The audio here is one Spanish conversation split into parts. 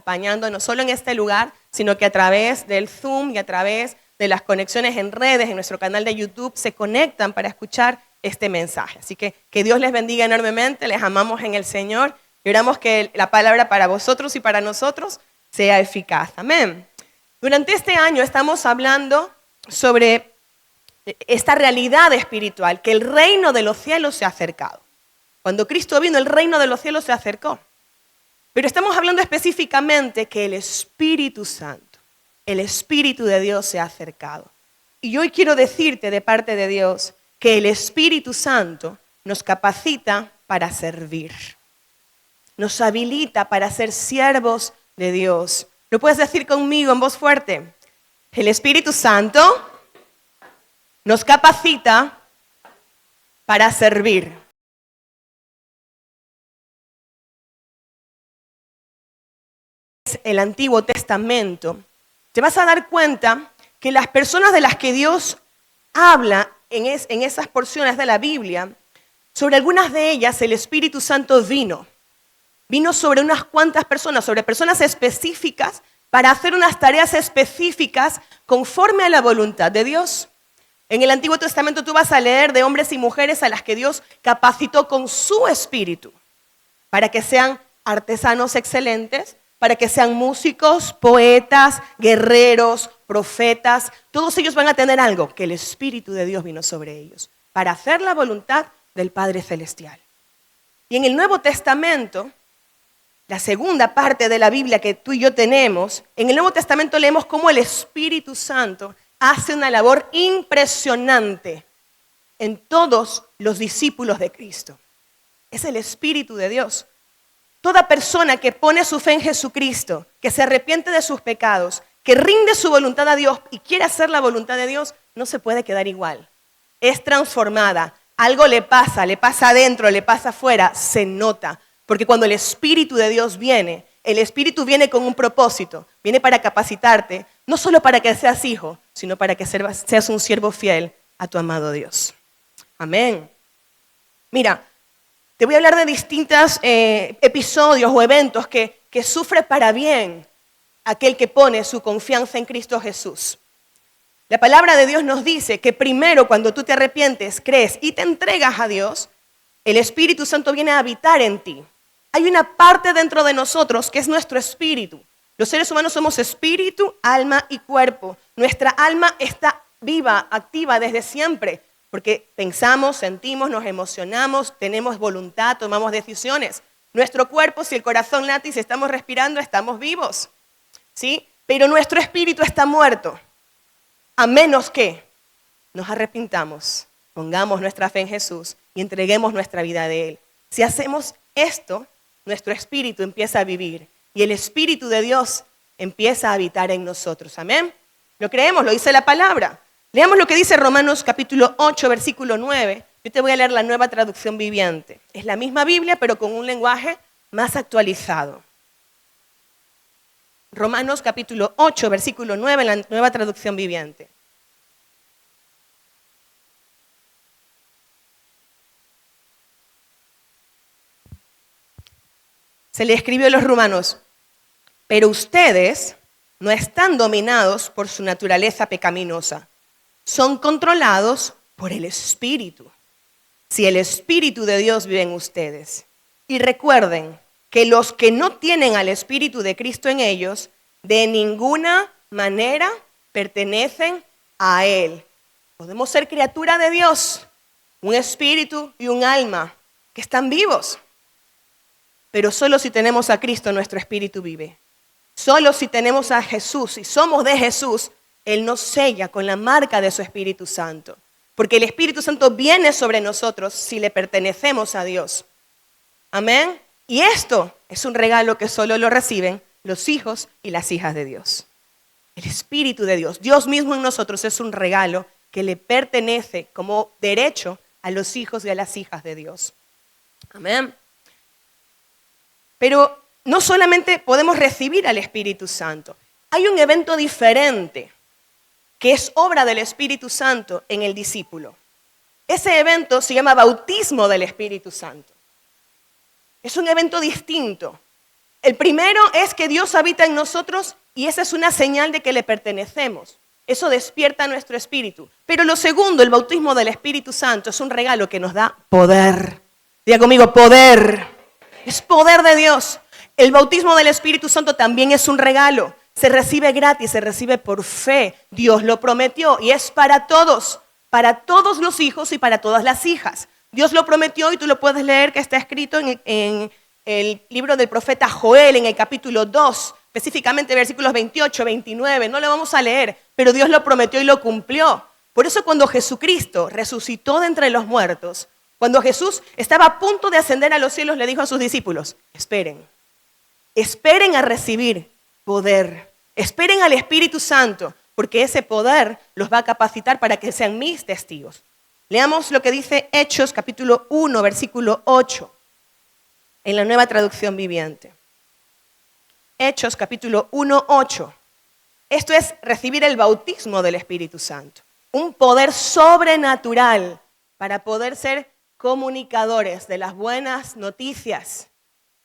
acompañando, no solo en este lugar, sino que a través del Zoom y a través de las conexiones en redes, en nuestro canal de YouTube, se conectan para escuchar este mensaje. Así que Dios les bendiga enormemente, les amamos en el Señor y oramos que la palabra para vosotros y para nosotros sea eficaz. Amén. Durante este año estamos hablando sobre esta realidad espiritual, que el reino de los cielos se ha acercado. Cuando Cristo vino, el reino de los cielos se acercó. Pero estamos hablando específicamente que el Espíritu Santo, el Espíritu de Dios se ha acercado. Y hoy quiero decirte de parte de Dios que el Espíritu Santo nos capacita para servir. Nos habilita para ser siervos de Dios. ¿Lo puedes decir conmigo en voz fuerte? El Espíritu Santo nos capacita para servir. El Antiguo Testamento, te vas a dar cuenta que las personas de las que Dios habla en esas porciones de la Biblia, sobre algunas de ellas el Espíritu Santo vino sobre unas cuantas personas, sobre personas específicas, para hacer unas tareas específicas conforme a la voluntad de Dios. En el Antiguo Testamento tú vas a leer de hombres y mujeres a las que Dios capacitó con su Espíritu para que sean artesanos excelentes, para que sean músicos, poetas, guerreros, profetas. Todos ellos van a tener algo, que el Espíritu de Dios vino sobre ellos, para hacer la voluntad del Padre Celestial. Y en el Nuevo Testamento, la segunda parte de la Biblia que tú y yo tenemos, en el Nuevo Testamento leemos cómo el Espíritu Santo hace una labor impresionante en todos los discípulos de Cristo. Es el Espíritu de Dios. Toda persona que pone su fe en Jesucristo, que se arrepiente de sus pecados, que rinde su voluntad a Dios y quiere hacer la voluntad de Dios, no se puede quedar igual. Es transformada. Algo le pasa adentro, le pasa afuera, se nota. Porque cuando el Espíritu de Dios viene, el Espíritu viene con un propósito, viene para capacitarte, no solo para que seas hijo, sino para que seas un siervo fiel a tu amado Dios. Amén. Mira, te voy a hablar de distintos episodios o eventos que sufre para bien aquel que pone su confianza en Cristo Jesús. La palabra de Dios nos dice que primero cuando tú te arrepientes, crees y te entregas a Dios, el Espíritu Santo viene a habitar en ti. Hay una parte dentro de nosotros que es nuestro espíritu. Los seres humanos somos espíritu, alma y cuerpo. Nuestra alma está viva, activa desde siempre, porque pensamos, sentimos, nos emocionamos, tenemos voluntad, tomamos decisiones. Nuestro cuerpo, si el corazón late y si estamos respirando, estamos vivos, ¿sí? Pero nuestro espíritu está muerto, a menos que nos arrepintamos, pongamos nuestra fe en Jesús y entreguemos nuestra vida a Él. Si hacemos esto, nuestro espíritu empieza a vivir y el Espíritu de Dios empieza a habitar en nosotros. Amén. Lo creemos, lo dice la palabra. Leamos lo que dice Romanos capítulo 8, versículo 9. Yo te voy a leer la Nueva Traducción Viviente. Es la misma Biblia, pero con un lenguaje más actualizado. Romanos capítulo 8, versículo 9, la Nueva Traducción Viviente. Se le escribió a los romanos, pero ustedes no están dominados por su naturaleza pecaminosa, son controlados por el Espíritu. Si el Espíritu de Dios vive en ustedes. Y recuerden que los que no tienen al Espíritu de Cristo en ellos, de ninguna manera pertenecen a Él. Podemos ser criatura de Dios, un espíritu y un alma que están vivos. Pero solo si tenemos a Cristo nuestro espíritu vive. Solo si tenemos a Jesús y somos de Jesús, Él nos sella con la marca de su Espíritu Santo. Porque el Espíritu Santo viene sobre nosotros si le pertenecemos a Dios. Amén. Y esto es un regalo que solo lo reciben los hijos y las hijas de Dios. El Espíritu de Dios, Dios mismo en nosotros, es un regalo que le pertenece como derecho a los hijos y a las hijas de Dios. Amén. Pero no solamente podemos recibir al Espíritu Santo, hay un evento diferente que es obra del Espíritu Santo en el discípulo. Ese evento se llama bautismo del Espíritu Santo. Es un evento distinto. El primero es que Dios habita en nosotros y esa es una señal de que le pertenecemos. Eso despierta nuestro espíritu. Pero lo segundo, el bautismo del Espíritu Santo, es un regalo que nos da poder. Diga conmigo, poder. Es poder de Dios. El bautismo del Espíritu Santo también es un regalo. Se recibe gratis, se recibe por fe. Dios lo prometió y es para todos los hijos y para todas las hijas. Dios lo prometió y tú lo puedes leer, que está escrito en el libro del profeta Joel, en el capítulo 2, específicamente versículos 28, 29. No lo vamos a leer, pero Dios lo prometió y lo cumplió. Por eso cuando Jesucristo resucitó de entre los muertos, cuando Jesús estaba a punto de ascender a los cielos, le dijo a sus discípulos, esperen a recibir poder, esperen al Espíritu Santo, porque ese poder los va a capacitar para que sean mis testigos. Leamos lo que dice Hechos capítulo 1, versículo 8, en la Nueva Traducción Viviente. Hechos capítulo 1, 8. Esto es recibir el bautismo del Espíritu Santo, un poder sobrenatural para poder ser comunicadores de las buenas noticias,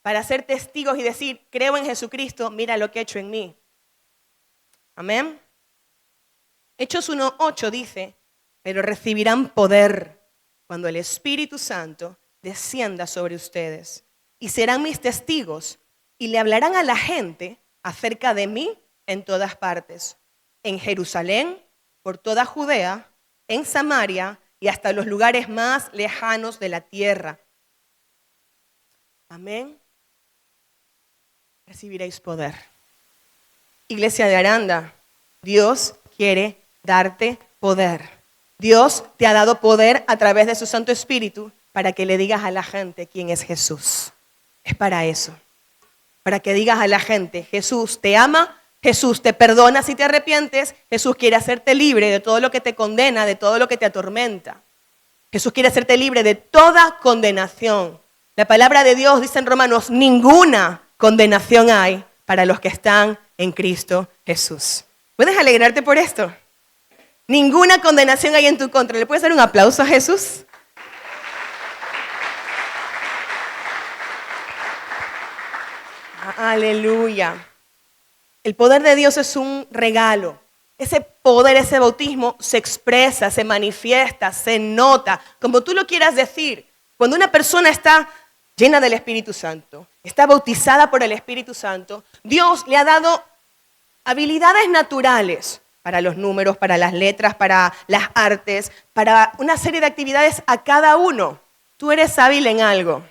para ser testigos y decir, creo en Jesucristo, mira lo que ha hecho en mí. Amén. Hechos 1:8 dice, pero recibirán poder cuando el Espíritu Santo descienda sobre ustedes y serán mis testigos y le hablarán a la gente acerca de mí en todas partes, en Jerusalén, por toda Judea, en Samaria y hasta los lugares más lejanos de la tierra. Amén. Recibiréis poder. Iglesia de Aranda, Dios quiere darte poder. Dios te ha dado poder a través de su Santo Espíritu para que le digas a la gente quién es Jesús. Es para eso. Para que digas a la gente, Jesús te ama, Jesús te perdona si te arrepientes, Jesús quiere hacerte libre de todo lo que te condena, de todo lo que te atormenta. Jesús quiere hacerte libre de toda condenación. La palabra de Dios dice en Romanos, ninguna condenación hay para los que están en Cristo Jesús. ¿Puedes alegrarte por esto? Ninguna condenación hay en tu contra. ¿Le puedes dar un aplauso a Jesús? Aleluya. El poder de Dios es un regalo. Ese poder, ese bautismo se expresa, se manifiesta, se nota, como tú lo quieras decir. Cuando una persona está llena del Espíritu Santo, está bautizada por el Espíritu Santo, Dios le ha dado habilidades naturales para los números, para las letras, para las artes, para una serie de actividades a cada uno. Tú eres hábil en algo.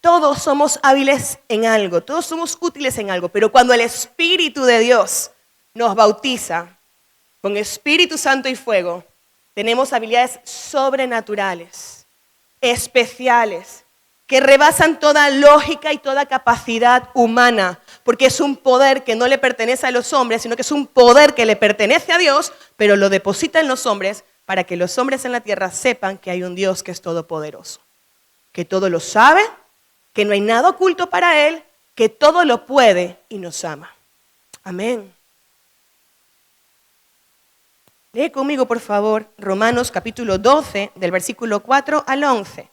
Todos somos hábiles en algo, todos somos útiles en algo, pero cuando el Espíritu de Dios nos bautiza con Espíritu Santo y fuego, tenemos habilidades sobrenaturales, especiales, que rebasan toda lógica y toda capacidad humana, porque es un poder que no le pertenece a los hombres, sino que es un poder que le pertenece a Dios, pero lo deposita en los hombres para que los hombres en la tierra sepan que hay un Dios que es todopoderoso, que todo lo sabe, que no hay nada oculto para Él, que todo lo puede y nos ama. Amén. Lee conmigo, por favor, Romanos capítulo 12, del versículo 4 al 11.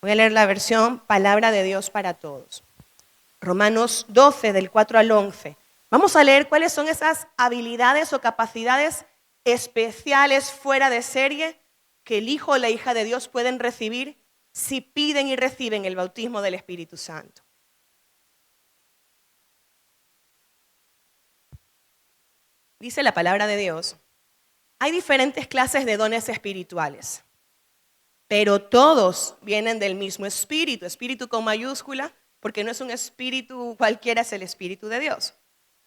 Voy a leer la versión Palabra de Dios para Todos. Romanos 12, del 4 al 11. Vamos a leer cuáles son esas habilidades o capacidades especiales fuera de serie que el hijo o la hija de Dios pueden recibir si piden y reciben el bautismo del Espíritu Santo. Dice la palabra de Dios, hay diferentes clases de dones espirituales, pero todos vienen del mismo espíritu, espíritu con mayúscula, porque no es un espíritu cualquiera, es el Espíritu de Dios.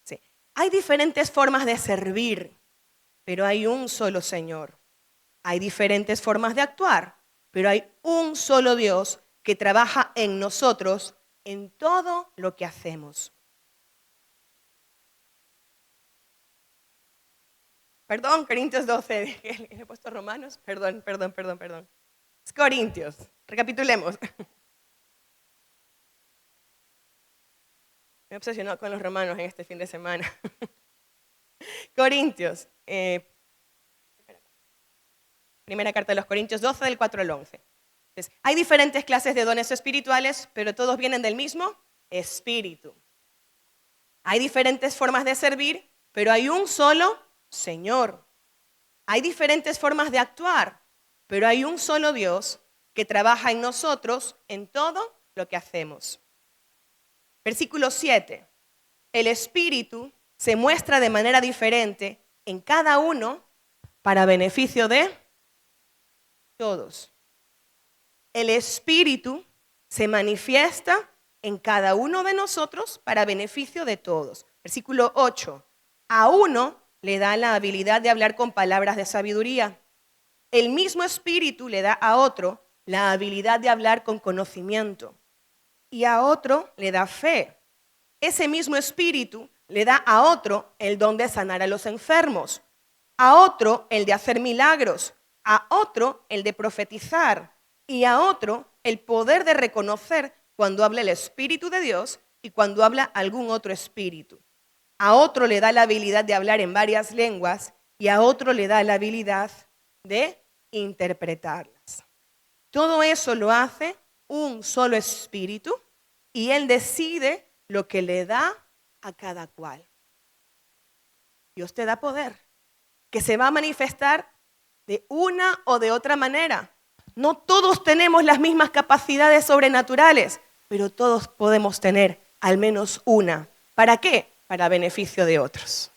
Sí. Hay diferentes formas de servir, pero hay un solo Señor. Hay diferentes formas de actuar, pero hay un solo Dios que trabaja en nosotros en todo lo que hacemos. Perdón, Corintios 12, le he puesto Romanos, perdón. Es Corintios, recapitulemos. Me he obsesionado con los romanos en este fin de semana. Corintios, primera carta de los Corintios 12, del 4 al 11. Entonces, hay diferentes clases de dones espirituales, pero todos vienen del mismo Espíritu. Hay diferentes formas de servir, pero hay un solo Señor. Hay diferentes formas de actuar, pero hay un solo Dios que trabaja en nosotros en todo lo que hacemos. Versículo 7. El Espíritu se muestra de manera diferente en cada uno para beneficio de todos. El Espíritu se manifiesta en cada uno de nosotros para beneficio de todos. Versículo 8. A uno le da la habilidad de hablar con palabras de sabiduría. El mismo Espíritu le da a otro la habilidad de hablar con conocimiento. Y a otro le da fe. Ese mismo Espíritu le da a otro el don de sanar a los enfermos. A otro el de hacer milagros. A otro el de profetizar. Y a otro el poder de reconocer cuando habla el Espíritu de Dios y cuando habla algún otro espíritu. A otro le da la habilidad de hablar en varias lenguas y a otro le da la habilidad de interpretarlas. Todo eso lo hace un solo espíritu y Él decide lo que le da a cada cual. Dios te da poder que se va a manifestar de una o de otra manera. No todos tenemos las mismas capacidades sobrenaturales, pero todos podemos tener al menos una. ¿Para qué? Para beneficio de otros.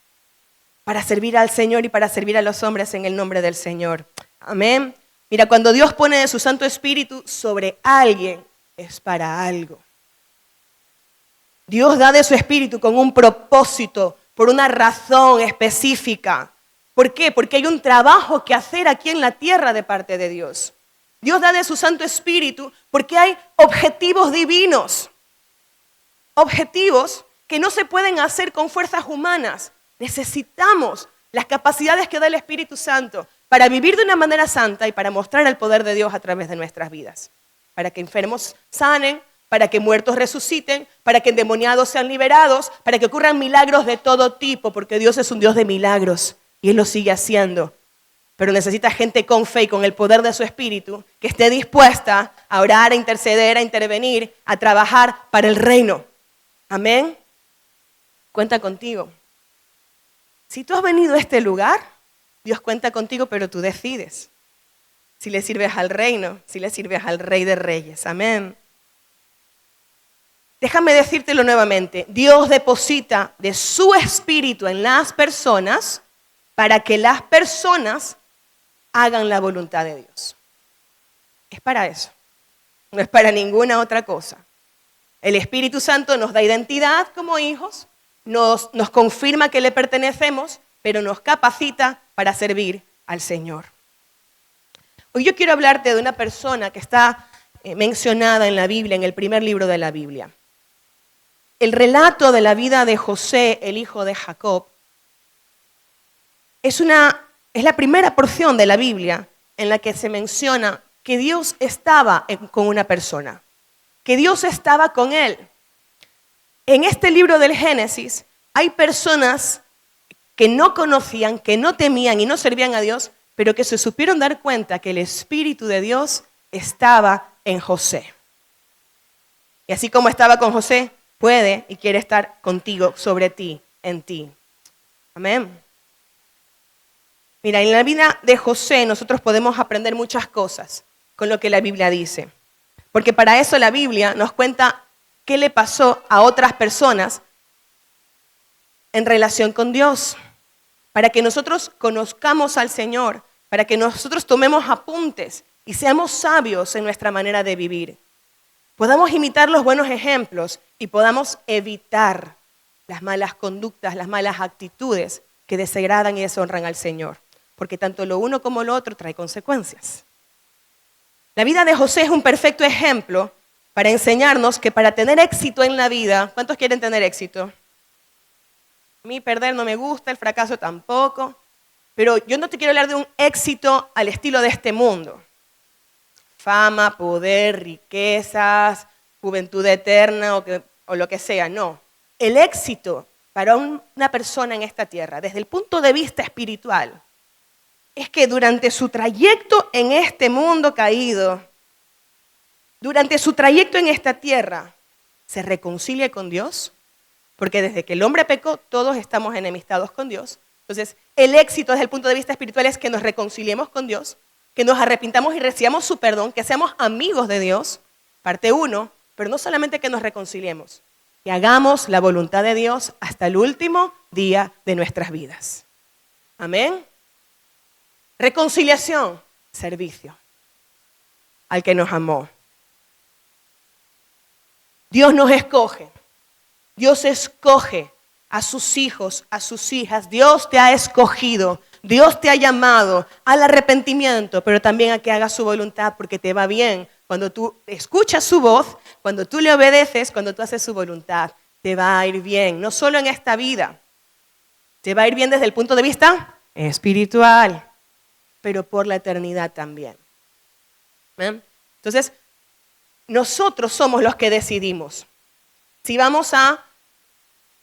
Para servir al Señor y para servir a los hombres en el nombre del Señor. Amén. Mira, cuando Dios pone de su Santo Espíritu sobre alguien, es para algo. Dios da de su Espíritu con un propósito, por una razón específica. ¿Por qué? Porque hay un trabajo que hacer aquí en la tierra de parte de Dios. Dios da de su Santo Espíritu porque hay objetivos divinos. Objetivos que no se pueden hacer con fuerzas humanas. Necesitamos las capacidades que da el Espíritu Santo para vivir de una manera santa y para mostrar el poder de Dios a través de nuestras vidas. Para que enfermos sanen, para que muertos resuciten, para que endemoniados sean liberados, para que ocurran milagros de todo tipo, porque Dios es un Dios de milagros y Él lo sigue haciendo. Pero necesita gente con fe y con el poder de su Espíritu que esté dispuesta a orar, a interceder, a intervenir, a trabajar para el reino. Amén. Cuenta contigo. Si tú has venido a este lugar, Dios cuenta contigo, pero tú decides. Si le sirves al reino, si le sirves al Rey de Reyes. Amén. Déjame decírtelo nuevamente. Dios deposita de su Espíritu en las personas para que las personas hagan la voluntad de Dios. Es para eso. No es para ninguna otra cosa. El Espíritu Santo nos da identidad como hijos, nos confirma que le pertenecemos, pero nos capacita para servir al Señor. Hoy yo quiero hablarte de una persona que está mencionada en la Biblia, en el primer libro de la Biblia. El relato de la vida de José, el hijo de Jacob, es la primera porción de la Biblia en la que se menciona que Dios estaba con una persona, que Dios estaba con él. En este libro del Génesis hay personas que no conocían, que no temían y no servían a Dios, pero que se supieron dar cuenta que el Espíritu de Dios estaba en José. Y así como estaba con José, puede y quiere estar contigo, sobre ti, en ti. Amén. Mira, en la vida de José nosotros podemos aprender muchas cosas con lo que la Biblia dice. Porque para eso la Biblia nos cuenta qué le pasó a otras personas en relación con Dios. Para que nosotros conozcamos al Señor, para que nosotros tomemos apuntes y seamos sabios en nuestra manera de vivir. Podamos imitar los buenos ejemplos y podamos evitar las malas conductas, las malas actitudes que desagradan y deshonran al Señor. Porque tanto lo uno como lo otro trae consecuencias. La vida de José es un perfecto ejemplo para enseñarnos que para tener éxito en la vida, ¿cuántos quieren tener éxito? A mí perder no me gusta, el fracaso tampoco, pero yo no te quiero hablar de un éxito al estilo de este mundo. Fama, poder, riquezas, juventud eterna o lo que sea, no. El éxito para una persona en esta tierra, desde el punto de vista espiritual, es que durante su trayecto en este mundo caído, durante su trayecto en esta tierra, se reconcilie con Dios, porque desde que el hombre pecó, todos estamos enemistados con Dios. Entonces, el éxito desde el punto de vista espiritual es que nos reconciliemos con Dios, que nos arrepintamos y recibamos su perdón, que seamos amigos de Dios, parte 1, pero no solamente que nos reconciliemos, que hagamos la voluntad de Dios hasta el último día de nuestras vidas. Amén. Reconciliación, servicio al que nos amó. Dios nos escoge. Dios escoge a sus hijos, a sus hijas. Dios te ha escogido. Dios te ha llamado al arrepentimiento, pero también a que hagas su voluntad, porque te va bien. Cuando tú escuchas su voz, cuando tú le obedeces, cuando tú haces su voluntad, te va a ir bien. No solo en esta vida, te va a ir bien desde el punto de vista espiritual, pero por la eternidad también. ¿Ven? Entonces, nosotros somos los que decidimos si vamos a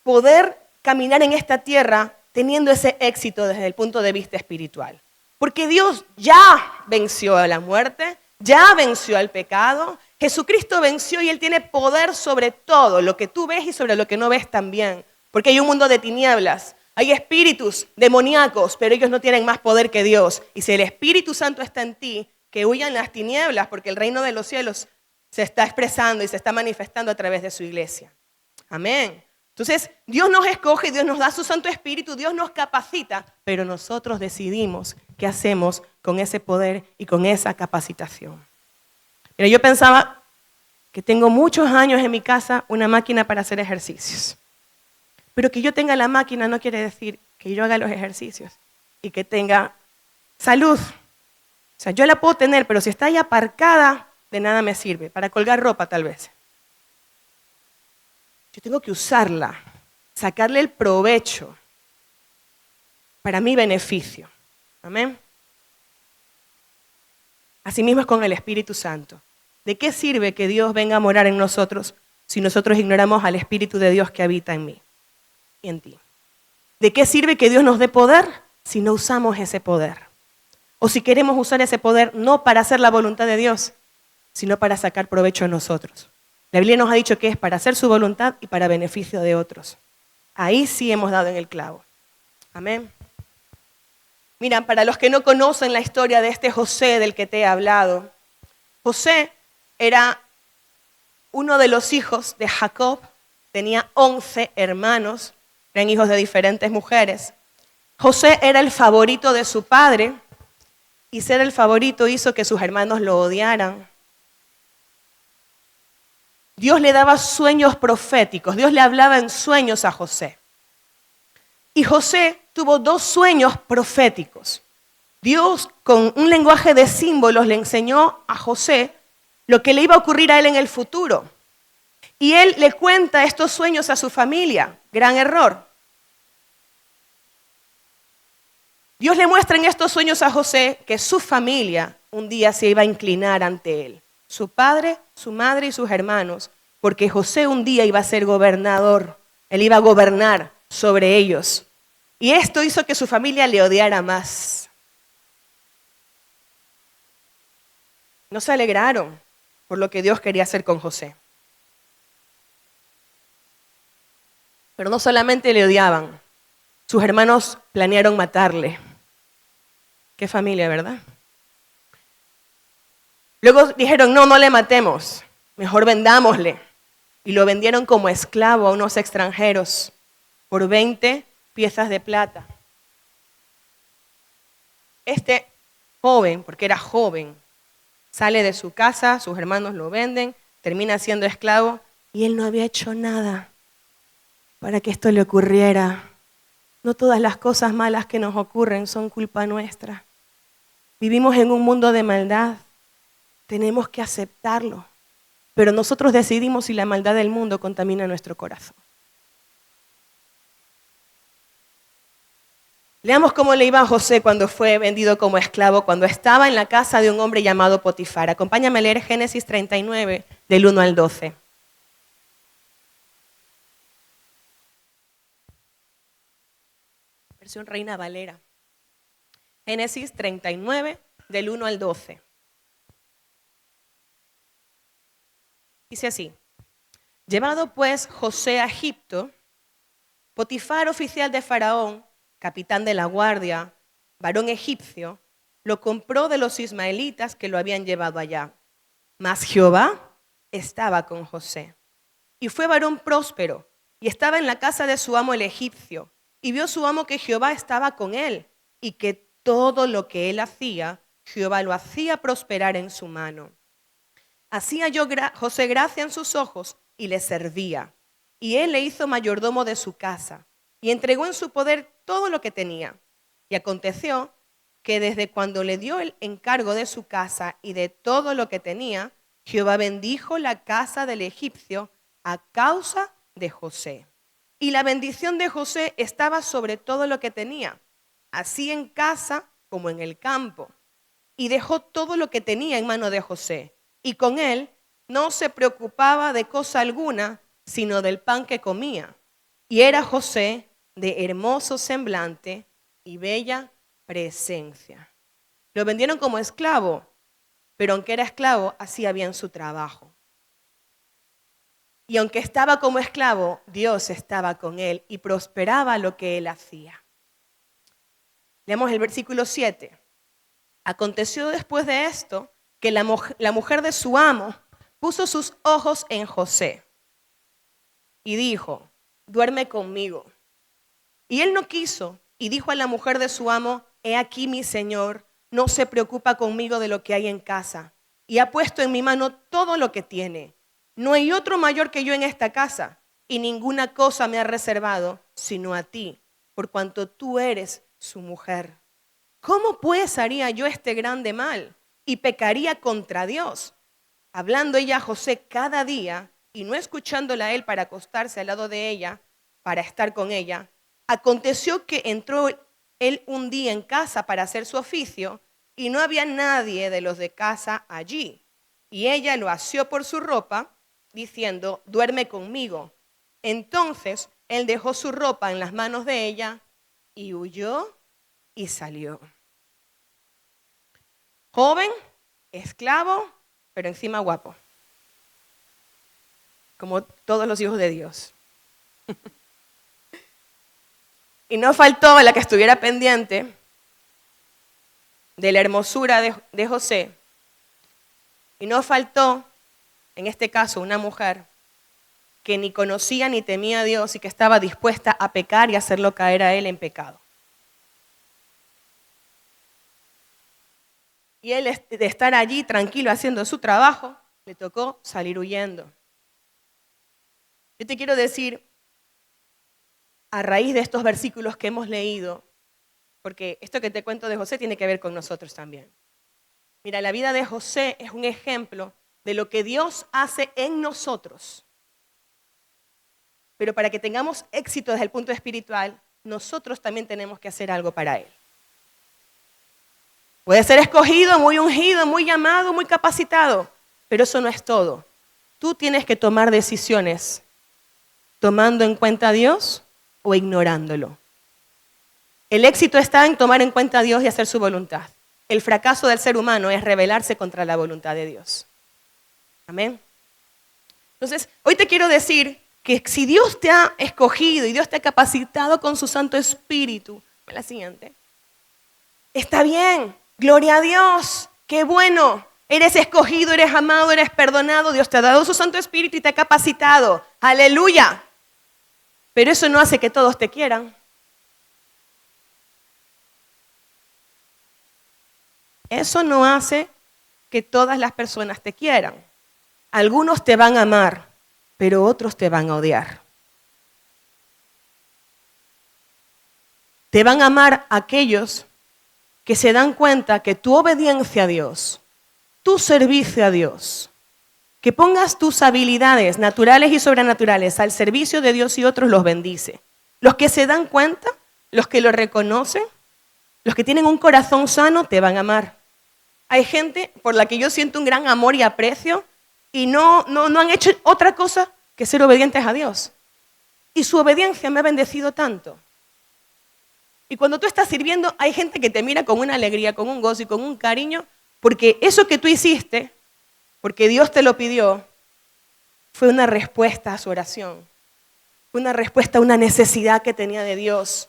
poder caminar en esta tierra teniendo ese éxito desde el punto de vista espiritual. Porque Dios ya venció a la muerte, ya venció al pecado, Jesucristo venció y Él tiene poder sobre todo lo que tú ves y sobre lo que no ves también. Porque hay un mundo de tinieblas, hay espíritus demoníacos, pero ellos no tienen más poder que Dios. Y si el Espíritu Santo está en ti, que huyan las tinieblas, porque el reino de los cielos se está expresando y se está manifestando a través de su iglesia. Amén. Entonces, Dios nos escoge, Dios nos da su Santo Espíritu, Dios nos capacita, pero nosotros decidimos qué hacemos con ese poder y con esa capacitación. Mira, yo pensaba que tengo muchos años en mi casa una máquina para hacer ejercicios. Pero que yo tenga la máquina no quiere decir que yo haga los ejercicios y que tenga salud. O sea, yo la puedo tener, pero si está ahí aparcada, de nada me sirve. Para colgar ropa, tal vez. Yo tengo que usarla, sacarle el provecho para mi beneficio. Amén. Asimismo es con el Espíritu Santo. ¿De qué sirve que Dios venga a morar en nosotros si nosotros ignoramos al Espíritu de Dios que habita en mí y en ti? ¿De qué sirve que Dios nos dé poder si no usamos ese poder? O si queremos usar ese poder no para hacer la voluntad de Dios, sino para sacar provecho a nosotros. La Biblia nos ha dicho que es para hacer su voluntad y para beneficio de otros. Ahí sí hemos dado en el clavo. Amén. Mira, para los que no conocen la historia de este José del que te he hablado, José era uno de los hijos de Jacob, tenía 11 hermanos, eran hijos de diferentes mujeres. José era el favorito de su padre y ser el favorito hizo que sus hermanos lo odiaran. Dios le daba sueños proféticos, Dios le hablaba en sueños a José. Y José tuvo 2 sueños proféticos. Dios, con un lenguaje de símbolos, le enseñó a José lo que le iba a ocurrir a él en el futuro. Y él le cuenta estos sueños a su familia. Gran error. Dios le muestra en estos sueños a José que su familia un día se iba a inclinar ante él. Su padre, su madre y sus hermanos. Porque José un día iba a ser gobernador. Él iba a gobernar sobre ellos. Y esto hizo que su familia le odiara más. No se alegraron por lo que Dios quería hacer con José. Pero no solamente le odiaban, sus hermanos planearon matarle. Qué familia, ¿verdad? Luego dijeron, no le matemos, mejor vendámosle. Y lo vendieron como esclavo a unos extranjeros por 20 piezas de plata. Este joven, porque era joven, sale de su casa, sus hermanos lo venden, termina siendo esclavo y él no había hecho nada para que esto le ocurriera. No todas las cosas malas que nos ocurren son culpa nuestra. Vivimos en un mundo de maldad, tenemos que aceptarlo, pero nosotros decidimos si la maldad del mundo contamina nuestro corazón. Leamos cómo le iba a José cuando fue vendido como esclavo, cuando estaba en la casa de un hombre llamado Potifar. Acompáñame a leer Génesis 39, del 1 al 12. Versión Reina Valera. Génesis 39, del 1 al 12. Dice así. Llevado pues José a Egipto, Potifar, oficial de Faraón, capitán de la guardia, varón egipcio, lo compró de los ismaelitas que lo habían llevado allá. Mas Jehová estaba con José. Y fue varón próspero, y estaba en la casa de su amo el egipcio. Y vio su amo que Jehová estaba con él, y que todo lo que él hacía, Jehová lo hacía prosperar en su mano. Hacía José gracia en sus ojos, y le servía. Y él le hizo mayordomo de su casa, y entregó en su poder todo lo que tenía. Y aconteció que desde cuando le dio el encargo de su casa y de todo lo que tenía, Jehová bendijo la casa del egipcio a causa de José. Y la bendición de José estaba sobre todo lo que tenía, así en casa como en el campo. Y dejó todo lo que tenía en mano de José. Y con él no se preocupaba de cosa alguna, sino del pan que comía. Y era José de hermoso semblante y bella presencia. Lo vendieron como esclavo, pero aunque era esclavo, hacía bien su trabajo. Y aunque estaba como esclavo, Dios estaba con él y prosperaba lo que él hacía. Leemos el versículo 7. Aconteció después de esto que la mujer de su amo puso sus ojos en José y dijo, duerme conmigo. Y él no quiso y dijo a la mujer de su amo, he aquí mi señor, no se preocupa conmigo de lo que hay en casa y ha puesto en mi mano todo lo que tiene. No hay otro mayor que yo en esta casa y ninguna cosa me ha reservado sino a ti, por cuanto tú eres su mujer. ¿Cómo pues haría yo este grande mal y pecaría contra Dios? Hablando ella a José cada día y no escuchándola a él para acostarse al lado de ella, para estar con ella, aconteció que entró él un día en casa para hacer su oficio y no había nadie de los de casa allí. Y ella lo asió por su ropa, diciendo, duerme conmigo. Entonces él dejó su ropa en las manos de ella y huyó y salió. Joven, esclavo, pero encima guapo. Como todos los hijos de Dios. Y no faltó la que estuviera pendiente de la hermosura de José. Y no faltó, en este caso, una mujer que ni conocía ni temía a Dios y que estaba dispuesta a pecar y hacerlo caer a él en pecado. Y él, de estar allí tranquilo haciendo su trabajo, le tocó salir huyendo. Yo te quiero decir, a raíz de estos versículos que hemos leído, porque esto que te cuento de José tiene que ver con nosotros también. Mira, la vida de José es un ejemplo de lo que Dios hace en nosotros. Pero para que tengamos éxito desde el punto espiritual, nosotros también tenemos que hacer algo para Él. Puede ser escogido, muy ungido, muy llamado, muy capacitado, pero eso no es todo. Tú tienes que tomar decisiones tomando en cuenta a Dios o ignorándolo. El éxito está en tomar en cuenta a Dios y hacer su voluntad. El fracaso del ser humano es rebelarse contra la voluntad de Dios. Amén. Entonces, hoy te quiero decir que si Dios te ha escogido y Dios te ha capacitado con su Santo Espíritu, la siguiente, está bien, gloria a Dios, qué bueno, eres escogido, eres amado, eres perdonado, Dios te ha dado su Santo Espíritu y te ha capacitado, aleluya. Pero eso no hace que todos te quieran. Eso no hace que todas las personas te quieran. Algunos te van a amar, pero otros te van a odiar. Te van a amar aquellos que se dan cuenta que tu obediencia a Dios, tu servicio a Dios, que pongas tus habilidades naturales y sobrenaturales al servicio de Dios y otros los bendice. Los que se dan cuenta, los que lo reconocen, los que tienen un corazón sano te van a amar. Hay gente por la que yo siento un gran amor y aprecio y no han hecho otra cosa que ser obedientes a Dios. Y su obediencia me ha bendecido tanto. Y cuando tú estás sirviendo, hay gente que te mira con una alegría, con un gozo y con un cariño, porque eso que tú hiciste, porque Dios te lo pidió, fue una respuesta a su oración. Fue una respuesta a una necesidad que tenía de Dios.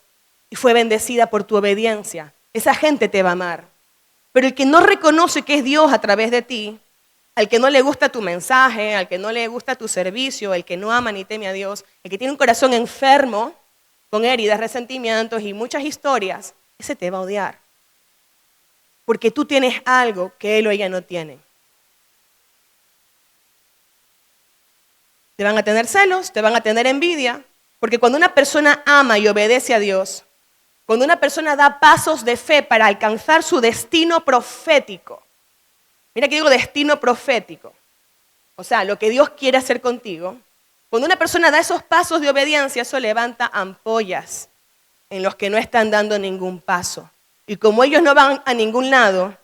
Y fue bendecida por tu obediencia. Esa gente te va a amar. Pero el que no reconoce que es Dios a través de ti, al que no le gusta tu mensaje, al que no le gusta tu servicio, el que no ama ni teme a Dios, el que tiene un corazón enfermo, con heridas, resentimientos y muchas historias, ese te va a odiar. Porque tú tienes algo que él o ella no tiene. Te van a tener celos, te van a tener envidia, porque cuando una persona ama y obedece a Dios, cuando una persona da pasos de fe para alcanzar su destino profético, mira que digo destino profético, o sea, lo que Dios quiere hacer contigo, cuando una persona da esos pasos de obediencia, eso levanta ampollas en los que no están dando ningún paso. Y como ellos no van a ningún lado,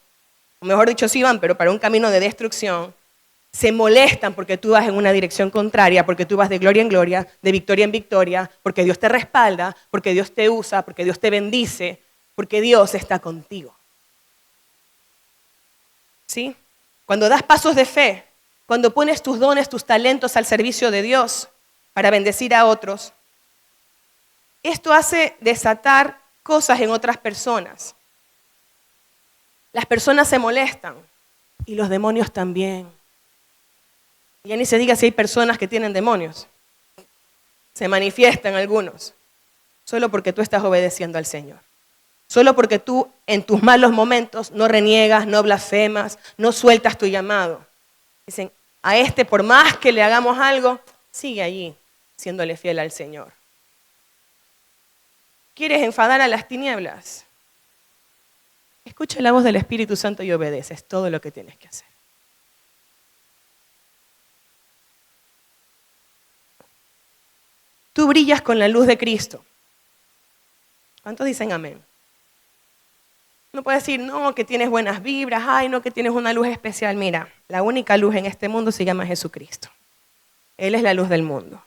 o mejor dicho, sí van, pero para un camino de destrucción, se molestan porque tú vas en una dirección contraria, porque tú vas de gloria en gloria, de victoria en victoria, porque Dios te respalda, porque Dios te usa, porque Dios te bendice, porque Dios está contigo. ¿Sí? Cuando das pasos de fe, cuando pones tus dones, tus talentos al servicio de Dios para bendecir a otros, esto hace desatar cosas en otras personas. Las personas se molestan y los demonios también. Ya ni se diga si hay personas que tienen demonios. Se manifiestan algunos, solo porque tú estás obedeciendo al Señor. Solo porque tú en tus malos momentos no reniegas, no blasfemas, no sueltas tu llamado. Dicen, a este por más que le hagamos algo, sigue allí, siéndole fiel al Señor. ¿Quieres enfadar a las tinieblas? Escucha la voz del Espíritu Santo y obedece. Es todo lo que tienes que hacer. Tú brillas con la luz de Cristo. ¿Cuántos dicen amén? No puedes decir, no, que tienes buenas vibras, ay, no, que tienes una luz especial. Mira, la única luz en este mundo se llama Jesucristo. Él es la luz del mundo.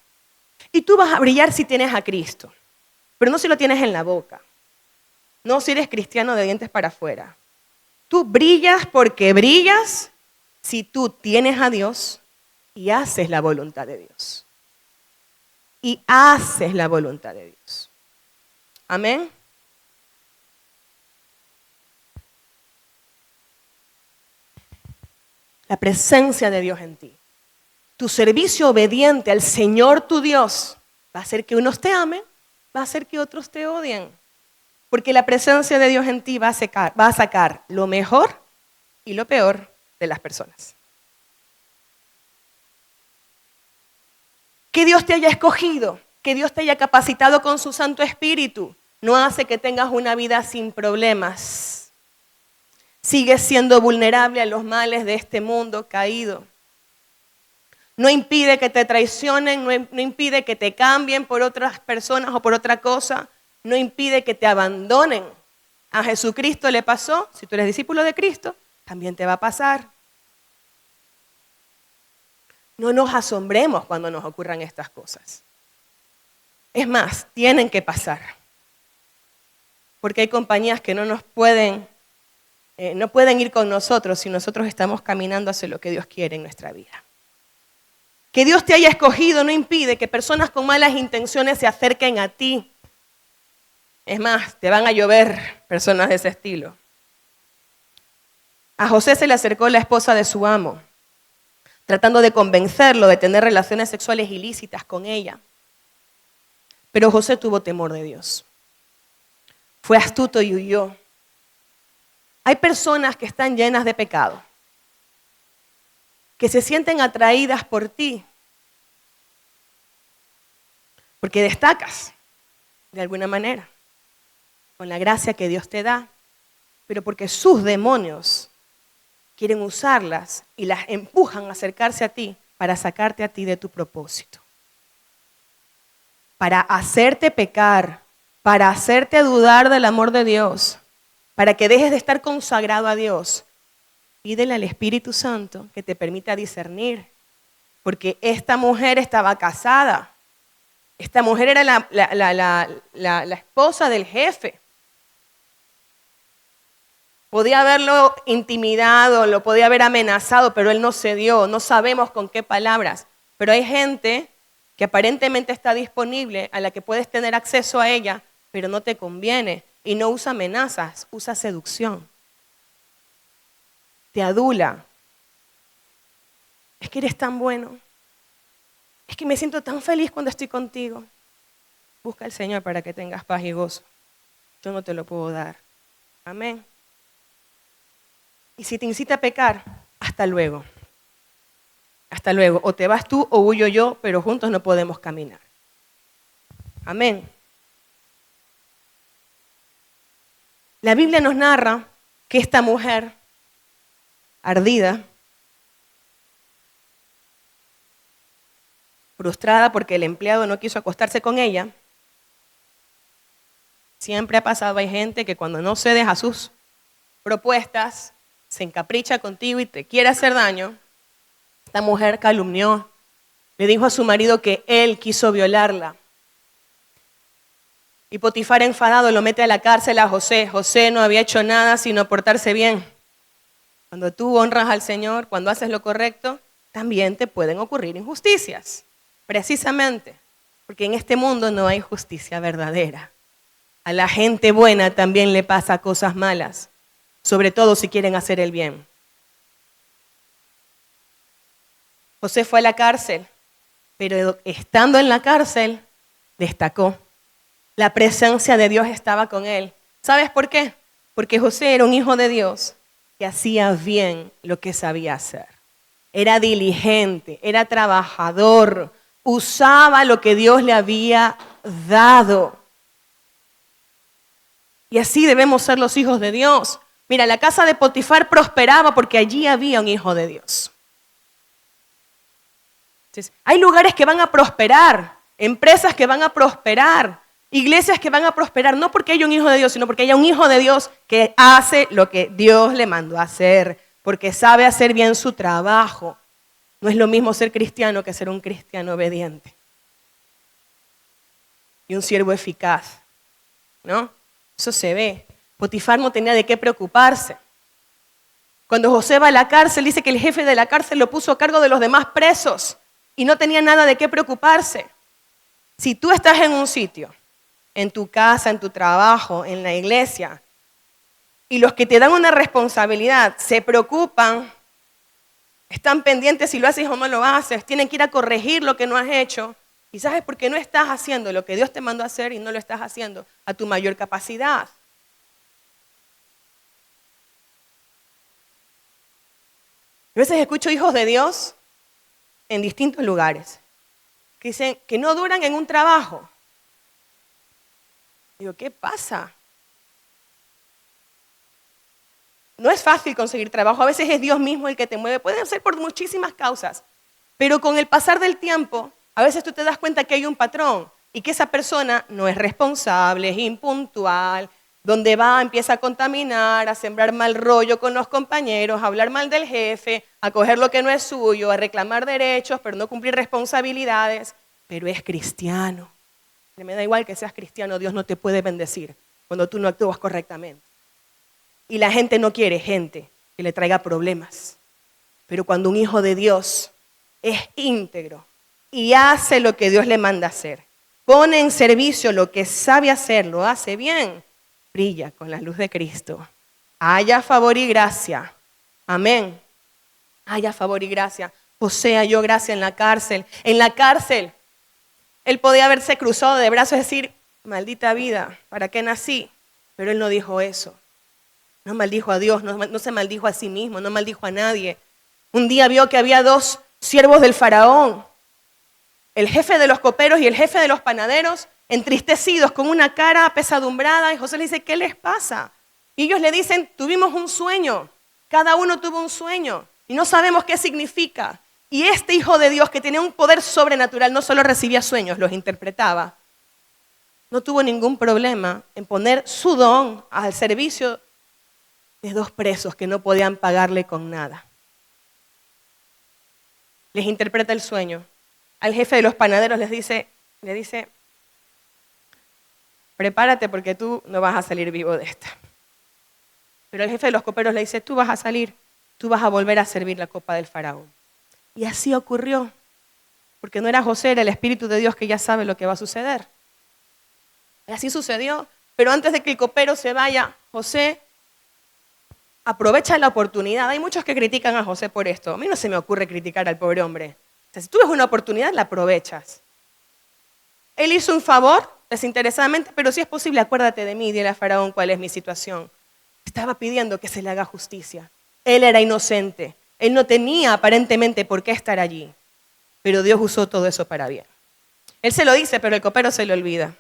Y tú vas a brillar si tienes a Cristo, pero no si lo tienes en la boca. No si eres cristiano de dientes para afuera. Tú brillas porque brillas si tú tienes a Dios y haces la voluntad de Dios. Y haces la voluntad de Dios. Amén. La presencia de Dios en ti. Tu servicio obediente al Señor tu Dios va a hacer que unos te amen, va a hacer que otros te odien. Porque la presencia de Dios en ti va a sacar lo mejor y lo peor de las personas. Que Dios te haya escogido, que Dios te haya capacitado con su Santo Espíritu, no hace que tengas una vida sin problemas. Sigues siendo vulnerable a los males de este mundo caído. No impide que te traicionen, no impide que te cambien por otras personas o por otra cosa. No impide que te abandonen. A Jesucristo le pasó, si tú eres discípulo de Cristo, también te va a pasar. No nos asombremos cuando nos ocurran estas cosas. Es más, tienen que pasar. Porque hay compañías que no pueden ir con nosotros si nosotros estamos caminando hacia lo que Dios quiere en nuestra vida. Que Dios te haya escogido no impide que personas con malas intenciones se acerquen a ti. Es más, te van a llover personas de ese estilo. A José se le acercó la esposa de su amo, tratando de convencerlo de tener relaciones sexuales ilícitas con ella. Pero José tuvo temor de Dios. Fue astuto y huyó. Hay personas que están llenas de pecado, que se sienten atraídas por ti, porque destacas de alguna manera, con la gracia que Dios te da, pero porque sus demonios quieren usarlas y las empujan a acercarse a ti para sacarte a ti de tu propósito, para hacerte pecar, para hacerte dudar del amor de Dios, para que dejes de estar consagrado a Dios. Pídele al Espíritu Santo que te permita discernir, porque esta mujer estaba casada. Esta mujer era la esposa del jefe. Podía haberlo intimidado, lo podía haber amenazado, pero él no cedió. No sabemos con qué palabras, Pero hay gente que aparentemente está disponible, a la que puedes tener acceso a ella, pero no te conviene. Y no usa amenazas, usa seducción. Te adula. Es que eres tan bueno. Es que me siento tan feliz cuando estoy contigo. Busca al Señor para que tengas paz y gozo. Yo no te lo puedo dar. Amén. Y si te incita a pecar, hasta luego. Hasta luego. O te vas tú o huyo yo, pero juntos no podemos caminar. Amén. La Biblia nos narra que esta mujer ardida, frustrada porque el empleado no quiso acostarse con ella, siempre ha pasado, hay gente que cuando no cedes a sus propuestas, se encapricha contigo y te quiere hacer daño. Esta mujer calumnió, le dijo a su marido que él quiso violarla. Y Potifar, enfadado, lo mete a la cárcel a José. José no había hecho nada sino portarse bien. Cuando tú honras al Señor, cuando haces lo correcto, también te pueden ocurrir injusticias. Precisamente, porque en este mundo no hay justicia verdadera. A la gente buena también le pasa cosas malas, sobre todo si quieren hacer el bien. José fue a la cárcel, pero estando en la cárcel, destacó. La presencia de Dios estaba con él. ¿Sabes por qué? Porque José era un hijo de Dios que hacía bien lo que sabía hacer. Era diligente, era trabajador, usaba lo que Dios le había dado. Y así debemos ser los hijos de Dios. Mira, la casa de Potifar prosperaba porque allí había un hijo de Dios. Entonces, hay lugares que van a prosperar, empresas que van a prosperar, iglesias que van a prosperar, no porque haya un hijo de Dios, sino porque haya un hijo de Dios que hace lo que Dios le mandó a hacer, porque sabe hacer bien su trabajo. No es lo mismo ser cristiano que ser un cristiano obediente y un siervo eficaz, ¿no? Eso se ve. Potifar no tenía de qué preocuparse. Cuando José va a la cárcel, dice que el jefe de la cárcel lo puso a cargo de los demás presos y no tenía nada de qué preocuparse. Si tú estás en un sitio, en tu casa, en tu trabajo, en la iglesia, y los que te dan una responsabilidad se preocupan, están pendientes si lo haces o no lo haces, tienen que ir a corregir lo que no has hecho, y sabes por qué no estás haciendo lo que Dios te mandó a hacer y no lo estás haciendo a tu mayor capacidad. A veces escucho hijos de Dios en distintos lugares que dicen que no duran en un trabajo. Digo, ¿qué pasa? No es fácil conseguir trabajo, a veces es Dios mismo el que te mueve, pueden ser por muchísimas causas, pero con el pasar del tiempo, a veces tú te das cuenta que hay un patrón y que esa persona no es responsable, es impuntual, donde va empieza a contaminar, a sembrar mal rollo con los compañeros, a hablar mal del jefe, a coger lo que no es suyo, a reclamar derechos, pero no cumplir responsabilidades, pero es cristiano. Me da igual que seas cristiano, Dios no te puede bendecir cuando tú no actúas correctamente. Y la gente no quiere gente que le traiga problemas. Pero cuando un hijo de Dios es íntegro y hace lo que Dios le manda hacer, pone en servicio lo que sabe hacer, lo hace bien, brilla con la luz de Cristo. Haya favor y gracia. Amén. Haya favor y gracia. José halló gracia en la cárcel. En la cárcel, él podía haberse cruzado de brazos y decir, maldita vida, ¿para qué nací? Pero él no dijo eso. No maldijo a Dios, no se maldijo a sí mismo, no maldijo a nadie. Un día vio que había dos siervos del faraón, el jefe de los coperos y el jefe de los panaderos, entristecidos, con una cara apesadumbrada. Y José le dice, ¿qué les pasa? Y ellos le dicen, tuvimos un sueño, cada uno tuvo un sueño y no sabemos qué significa. Y este hijo de Dios, que tenía un poder sobrenatural, no solo recibía sueños, los interpretaba. No tuvo ningún problema en poner su don al servicio de dos presos que no podían pagarle con nada. Les interpreta el sueño. Al jefe de los panaderos le dice, prepárate porque tú no vas a salir vivo de esta. Pero el jefe de los coperos le dice, tú vas a salir, tú vas a volver a servir la copa del faraón. Y así ocurrió. porque no era José, era el Espíritu de Dios que ya sabe lo que va a suceder. Y así sucedió, pero antes de que el copero se vaya, José aprovecha la oportunidad. Hay muchos que critican a José por esto. A mí no se me ocurre criticar al pobre hombre. O sea, si tú ves una oportunidad, la aprovechas. Él hizo un favor desinteresadamente, pero si es posible, acuérdate de mí, dile a Faraón cuál es mi situación. Estaba pidiendo que se le haga justicia. Él era inocente. Él no tenía aparentemente por qué estar allí. Pero Dios usó todo eso para bien. Él se lo dice, pero el copero se lo olvida.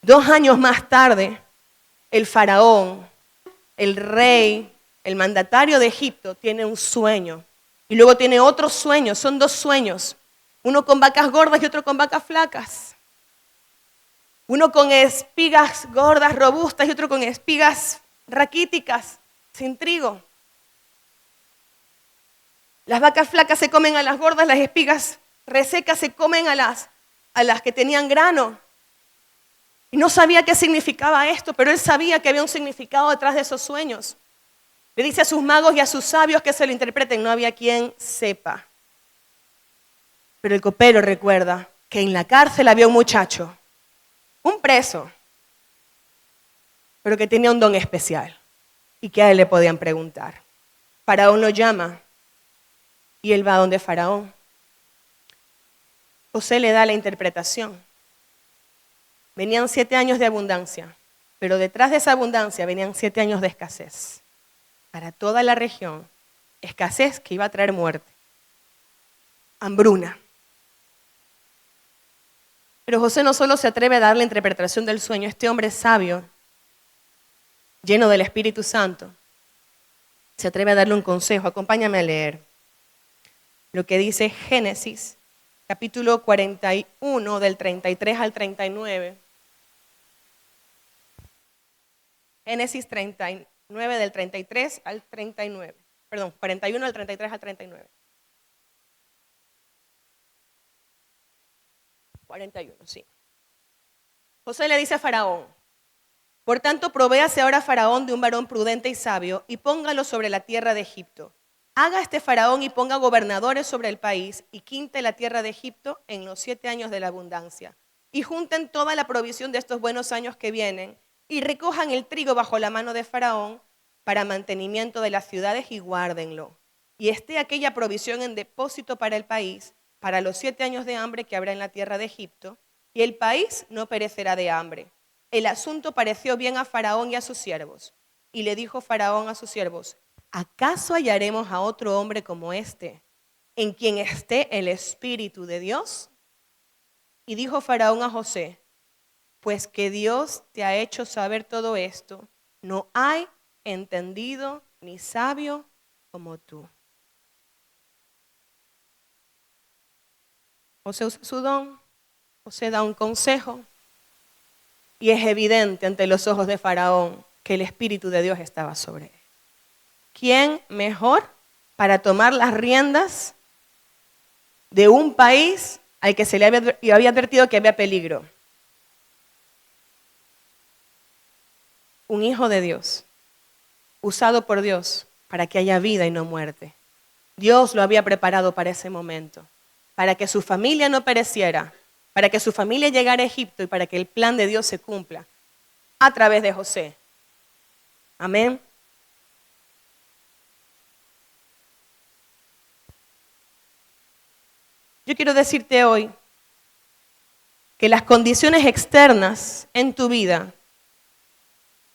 2 años más tarde, el faraón, el rey, el mandatario de Egipto, tiene un sueño. Y luego tiene otro sueño. Son 2 sueños. Uno con vacas gordas y otro con vacas flacas. Uno con espigas gordas, robustas y otro con espigas raquíticas, sin trigo. Las vacas flacas se comen a las gordas, las espigas resecas se comen a las que tenían grano. Y no sabía qué significaba esto, pero él sabía que había un significado detrás de esos sueños. Le dice a sus magos y a sus sabios que se lo interpreten, no había quien sepa. Pero el copero recuerda que en la cárcel había un muchacho, un preso, pero que tenía un don especial y que a él le podían preguntar. Faraón lo llama y él va a donde Faraón. José le da la interpretación. Venían 7 años de abundancia, pero detrás de esa abundancia venían 7 años de escasez. Para toda la región, escasez que iba a traer muerte, hambruna. Pero José no solo se atreve a dar la interpretación del sueño, este hombre sabio, lleno del Espíritu Santo, se atreve a darle un consejo. Acompáñame a leer lo que dice Génesis, capítulo 41, del 33 al 39. Génesis 39, del 33 al 39. Perdón, 41, del 33 al 39. 41, sí. José le dice a Faraón, por tanto, provéase ahora Faraón de un varón prudente y sabio y póngalo sobre la tierra de Egipto. Haga este Faraón y ponga gobernadores sobre el país y quinte la tierra de Egipto en los 7 años de la abundancia. Y junten toda la provisión de estos buenos años que vienen y recojan el trigo bajo la mano de Faraón para mantenimiento de las ciudades y guárdenlo. Y esté aquella provisión en depósito para el país, para los 7 años de hambre que habrá en la tierra de Egipto, y el país no perecerá de hambre. El asunto pareció bien a Faraón y a sus siervos. Y le dijo Faraón a sus siervos, ¿acaso hallaremos a otro hombre como este, en quien esté el Espíritu de Dios? Y dijo Faraón a José, pues que Dios te ha hecho saber todo esto, no hay entendido ni sabio como tú. José usa su don, José da un consejo y es evidente ante los ojos de Faraón que el Espíritu de Dios estaba sobre él. ¿Quién mejor para tomar las riendas de un país al que se le había advertido que había peligro? Un hijo de Dios, usado por Dios para que haya vida y no muerte. Dios lo había preparado para ese momento, para que su familia no pereciera, para que su familia llegara a Egipto y para que el plan de Dios se cumpla a través de José. Amén. Yo quiero decirte hoy que las condiciones externas en tu vida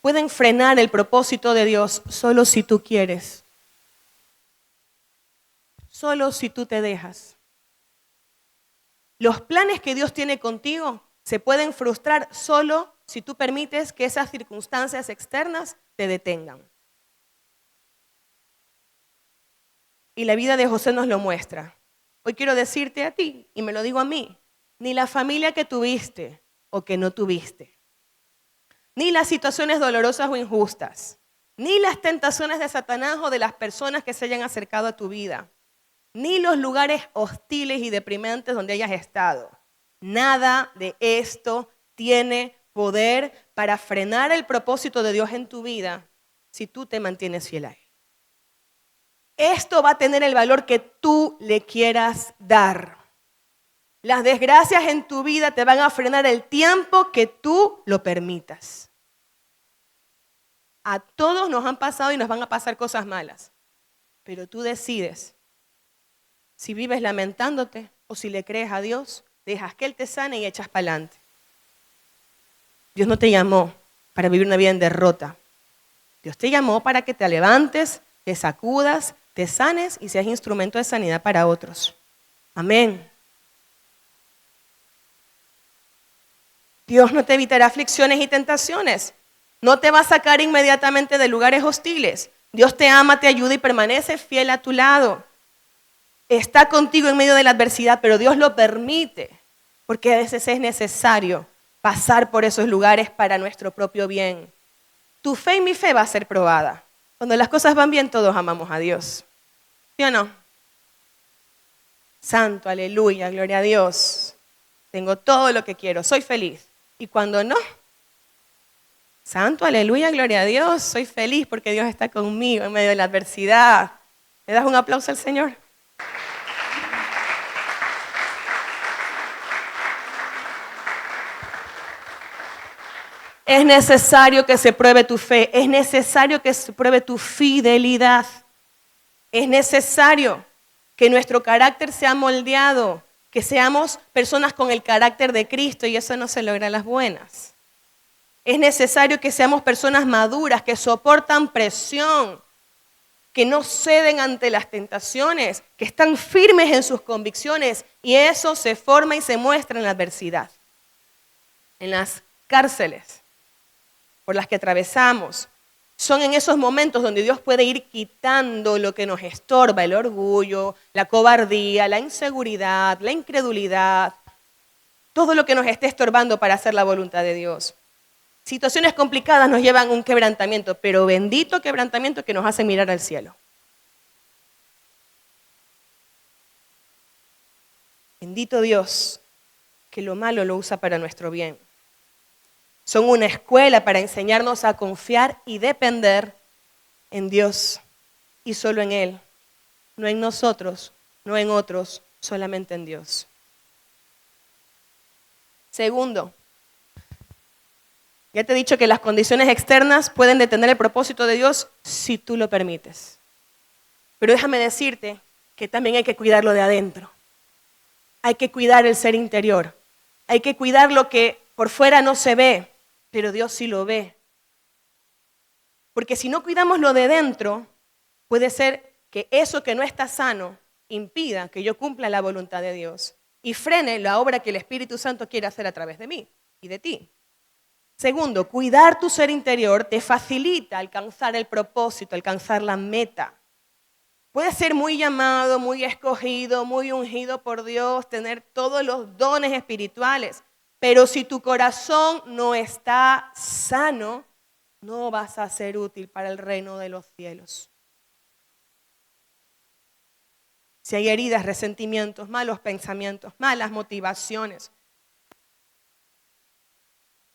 pueden frenar el propósito de Dios solo si tú quieres, solo si tú te dejas. Los planes que Dios tiene contigo se pueden frustrar solo si tú permites que esas circunstancias externas te detengan. Y la vida de José nos lo muestra. Hoy quiero decirte a ti, y me lo digo a mí, ni la familia que tuviste o que no tuviste, ni las situaciones dolorosas o injustas, ni las tentaciones de Satanás o de las personas que se hayan acercado a tu vida, ni los lugares hostiles y deprimentes donde hayas estado. Nada de esto tiene poder para frenar el propósito de Dios en tu vida si tú te mantienes fiel a Él. Esto va a tener el valor que tú le quieras dar. Las desgracias en tu vida te van a frenar el tiempo que tú lo permitas. A todos nos han pasado y nos van a pasar cosas malas. Pero tú decides si vives lamentándote o si le crees a Dios, dejas que Él te sane y echas para adelante. Dios no te llamó para vivir una vida en derrota. Dios te llamó para que te levantes, te sacudas, te sanes y seas instrumento de sanidad para otros. Amén. Dios no te evitará aflicciones y tentaciones. No te va a sacar inmediatamente de lugares hostiles. Dios te ama, te ayuda y permanece fiel a tu lado. Está contigo en medio de la adversidad, pero Dios lo permite, porque a veces es necesario pasar por esos lugares para nuestro propio bien. Tu fe y mi fe va a ser probada. Cuando las cosas van bien, todos amamos a Dios. ¿Sí o no? Santo, aleluya, gloria a Dios. Tengo todo lo que quiero, soy feliz. Y cuando no, santo, aleluya, gloria a Dios, soy feliz porque Dios está conmigo en medio de la adversidad. ¿Le das un aplauso al Señor? Es necesario que se pruebe tu fe, es necesario que se pruebe tu fidelidad, es necesario que nuestro carácter sea moldeado, que seamos personas con el carácter de Cristo y eso no se logra a las buenas. Es necesario que seamos personas maduras, que soportan presión, que no ceden ante las tentaciones, que están firmes en sus convicciones y eso se forma y se muestra en la adversidad, en las cárceles por las que atravesamos. Son en esos momentos donde Dios puede ir quitando lo que nos estorba, el orgullo, la cobardía, la inseguridad, la incredulidad, todo lo que nos esté estorbando para hacer la voluntad de Dios. Situaciones complicadas nos llevan a un quebrantamiento, pero bendito quebrantamiento que nos hace mirar al cielo. Bendito Dios, que lo malo lo usa para nuestro bien. Son una escuela para enseñarnos a confiar y depender en Dios y solo en Él. No en nosotros, no en otros, solamente en Dios. Segundo, ya te he dicho que las condiciones externas pueden detener el propósito de Dios si tú lo permites. Pero déjame decirte que también hay que cuidar lo de adentro. Hay que cuidar el ser interior. Hay que cuidar lo que por fuera no se ve, pero Dios sí lo ve. Porque si no cuidamos lo de dentro, puede ser que eso que no está sano impida que yo cumpla la voluntad de Dios y frene la obra que el Espíritu Santo quiere hacer a través de mí y de ti. Segundo, cuidar tu ser interior te facilita alcanzar el propósito, alcanzar la meta. Puedes ser muy llamado, muy escogido, muy ungido por Dios, tener todos los dones espirituales, pero si tu corazón no está sano, no vas a ser útil para el reino de los cielos. Si hay heridas, resentimientos, malos pensamientos, malas motivaciones,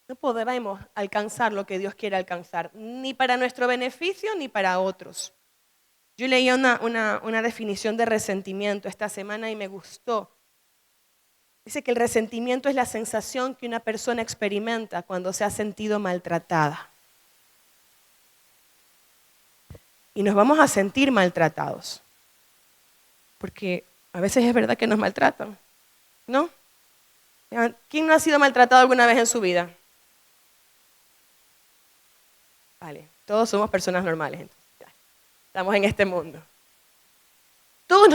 no podremos alcanzar lo que Dios quiere alcanzar, ni para nuestro beneficio ni para otros. Yo leí una definición de resentimiento esta semana y me gustó. Dice que el resentimiento es la sensación que una persona experimenta cuando se ha sentido maltratada. Y nos vamos a sentir maltratados. Porque a veces es verdad que nos maltratan, ¿no? ¿Quién no ha sido maltratado alguna vez en su vida? Vale, todos somos personas normales, entonces. Estamos en este mundo. Todos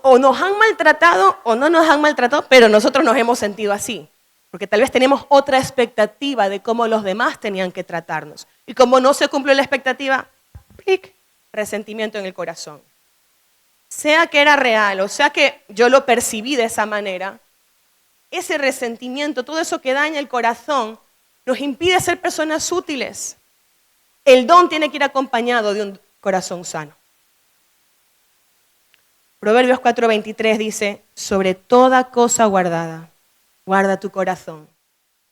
o nos han maltratado o no nos han maltratado, pero nosotros nos hemos sentido así. Porque tal vez tenemos otra expectativa de cómo los demás tenían que tratarnos. Y como no se cumplió la expectativa, ¡plic!, resentimiento en el corazón. Sea que era real o sea que yo lo percibí de esa manera, ese resentimiento, todo eso que daña el corazón, nos impide ser personas útiles. El don tiene que ir acompañado de un corazón sano. Proverbios 4:23 dice, sobre toda cosa guardada, guarda tu corazón,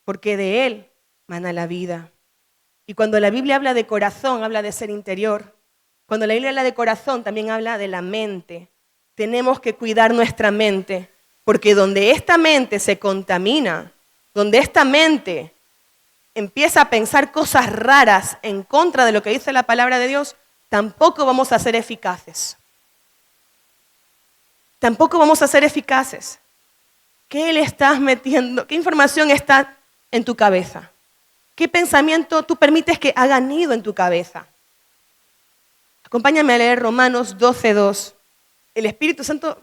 porque de él mana la vida. Y cuando la Biblia habla de corazón, habla de ser interior. Cuando la Biblia habla de corazón, también habla de la mente. Tenemos que cuidar nuestra mente, Porque donde esta mente se contamina, donde esta mente empieza a pensar cosas raras en contra de lo que dice la palabra de Dios, tampoco vamos a ser eficaces. Tampoco vamos a ser eficaces. ¿Qué le estás metiendo? ¿Qué información está en tu cabeza? ¿Qué pensamiento tú permites que haga nido en tu cabeza? Acompáñame a leer Romanos 12:2. El Espíritu Santo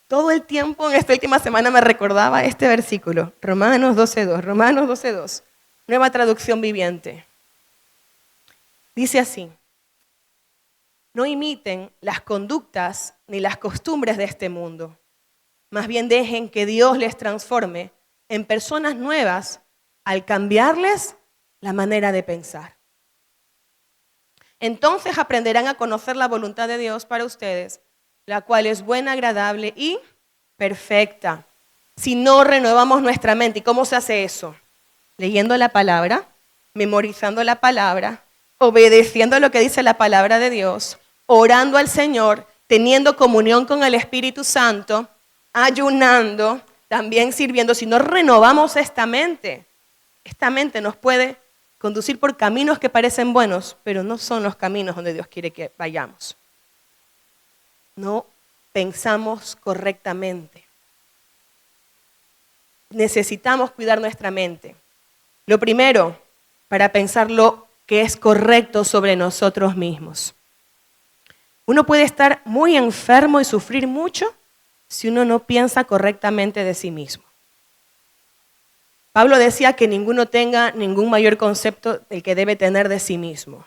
todo el tiempo en esta última semana me recordaba este versículo. Romanos 12:2. Romanos 12:2. Nueva traducción viviente. Dice así: no imiten las conductas ni las costumbres de este mundo. Más bien dejen que Dios les transforme en personas nuevas al cambiarles la manera de pensar. Entonces aprenderán a conocer la voluntad de Dios para ustedes, la cual es buena, agradable y perfecta. Si no renovamos nuestra mente, ¿y cómo se hace eso? Leyendo la palabra, memorizando la palabra, obedeciendo lo que dice la palabra de Dios, orando al Señor, teniendo comunión con el Espíritu Santo, ayunando, también sirviendo. Si no renovamos esta mente nos puede conducir por caminos que parecen buenos, pero no son los caminos donde Dios quiere que vayamos. No pensamos correctamente. Necesitamos cuidar nuestra mente. Lo primero, para pensar lo que es correcto sobre nosotros mismos. Uno puede estar muy enfermo y sufrir mucho si uno no piensa correctamente de sí mismo. Pablo decía que ninguno tenga ningún mayor concepto del que debe tener de sí mismo.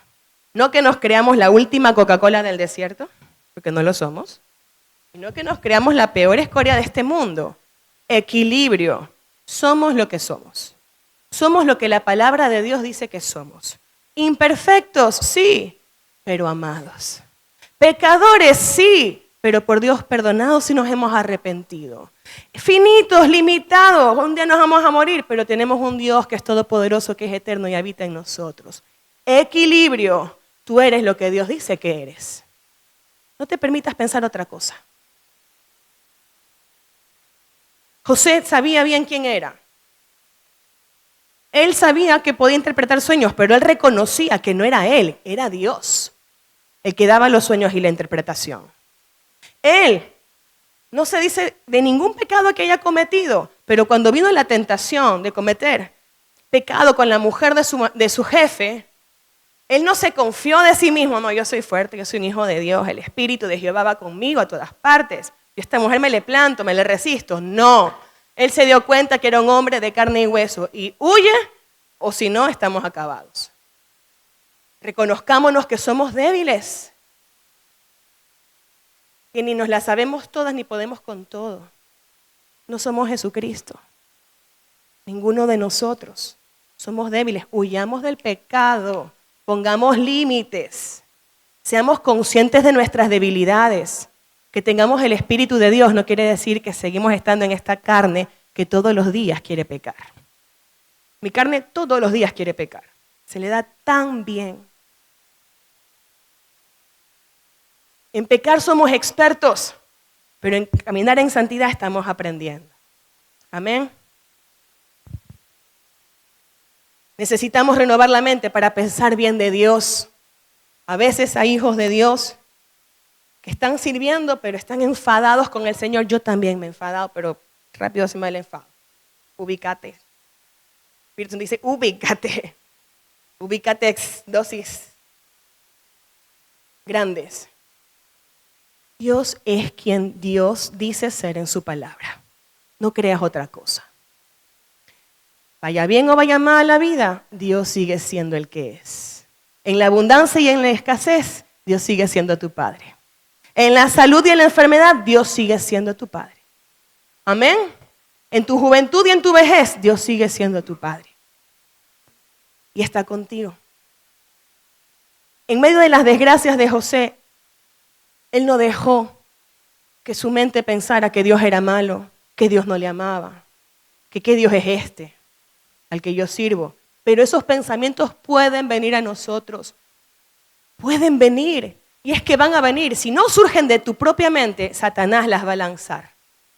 No que nos creamos la última Coca-Cola del desierto, porque no lo somos, sino que nos creamos la peor escoria de este mundo. Equilibrio. Somos lo que somos. Somos lo que la palabra de Dios dice que somos. Imperfectos, sí, pero amados. Pecadores, sí, pero por Dios perdonados si nos hemos arrepentido. Finitos, limitados, un día nos vamos a morir, pero tenemos un Dios que es todopoderoso, que es eterno y habita en nosotros. Equilibrio, tú eres lo que Dios dice que eres. No te permitas pensar otra cosa. José sabía bien quién era. Él sabía que podía interpretar sueños, pero él reconocía que no era él, era Dios el que daba los sueños y la interpretación. Él no se dice de ningún pecado que haya cometido, pero cuando vino la tentación de cometer pecado con la mujer de su jefe, él no se confió de sí mismo. No, yo soy fuerte, yo soy un hijo de Dios, el Espíritu de Jehová va conmigo a todas partes. Y a esta mujer me le planto, me le resisto. No, él se dio cuenta que era un hombre de carne y hueso y huye, o si no, estamos acabados. Reconozcámonos que somos débiles, que ni nos la sabemos todas ni podemos con todo. No somos Jesucristo, ninguno de nosotros. Somos débiles, huyamos del pecado, pongamos límites, seamos conscientes de nuestras debilidades. Que tengamos el Espíritu de Dios no quiere decir que seguimos estando en esta carne que todos los días quiere pecar. Mi carne todos los días quiere pecar. Se le da tan bien. En pecar somos expertos, pero en caminar en santidad estamos aprendiendo. Amén. Necesitamos renovar la mente para pensar bien de Dios. A veces hay hijos de Dios que están sirviendo, pero están enfadados con el Señor. Yo también me he enfadado, pero rápido se me va el enfado. Ubícate. Espíritu Santo dice, ubícate. Ubícate dosis grandes. Dios es quien Dios dice ser en su palabra. No creas otra cosa. Vaya bien o vaya mal la vida, Dios sigue siendo el que es. En la abundancia y en la escasez, Dios sigue siendo tu Padre. En la salud y en la enfermedad, Dios sigue siendo tu Padre. Amén. En tu juventud y en tu vejez, Dios sigue siendo tu Padre. Y está contigo. En medio de las desgracias de José, él no dejó que su mente pensara que Dios era malo, que Dios no le amaba, que qué Dios es este al que yo sirvo. Pero esos pensamientos pueden venir a nosotros. Pueden venir. Y es que van a venir. Si no surgen de tu propia mente, Satanás las va a lanzar.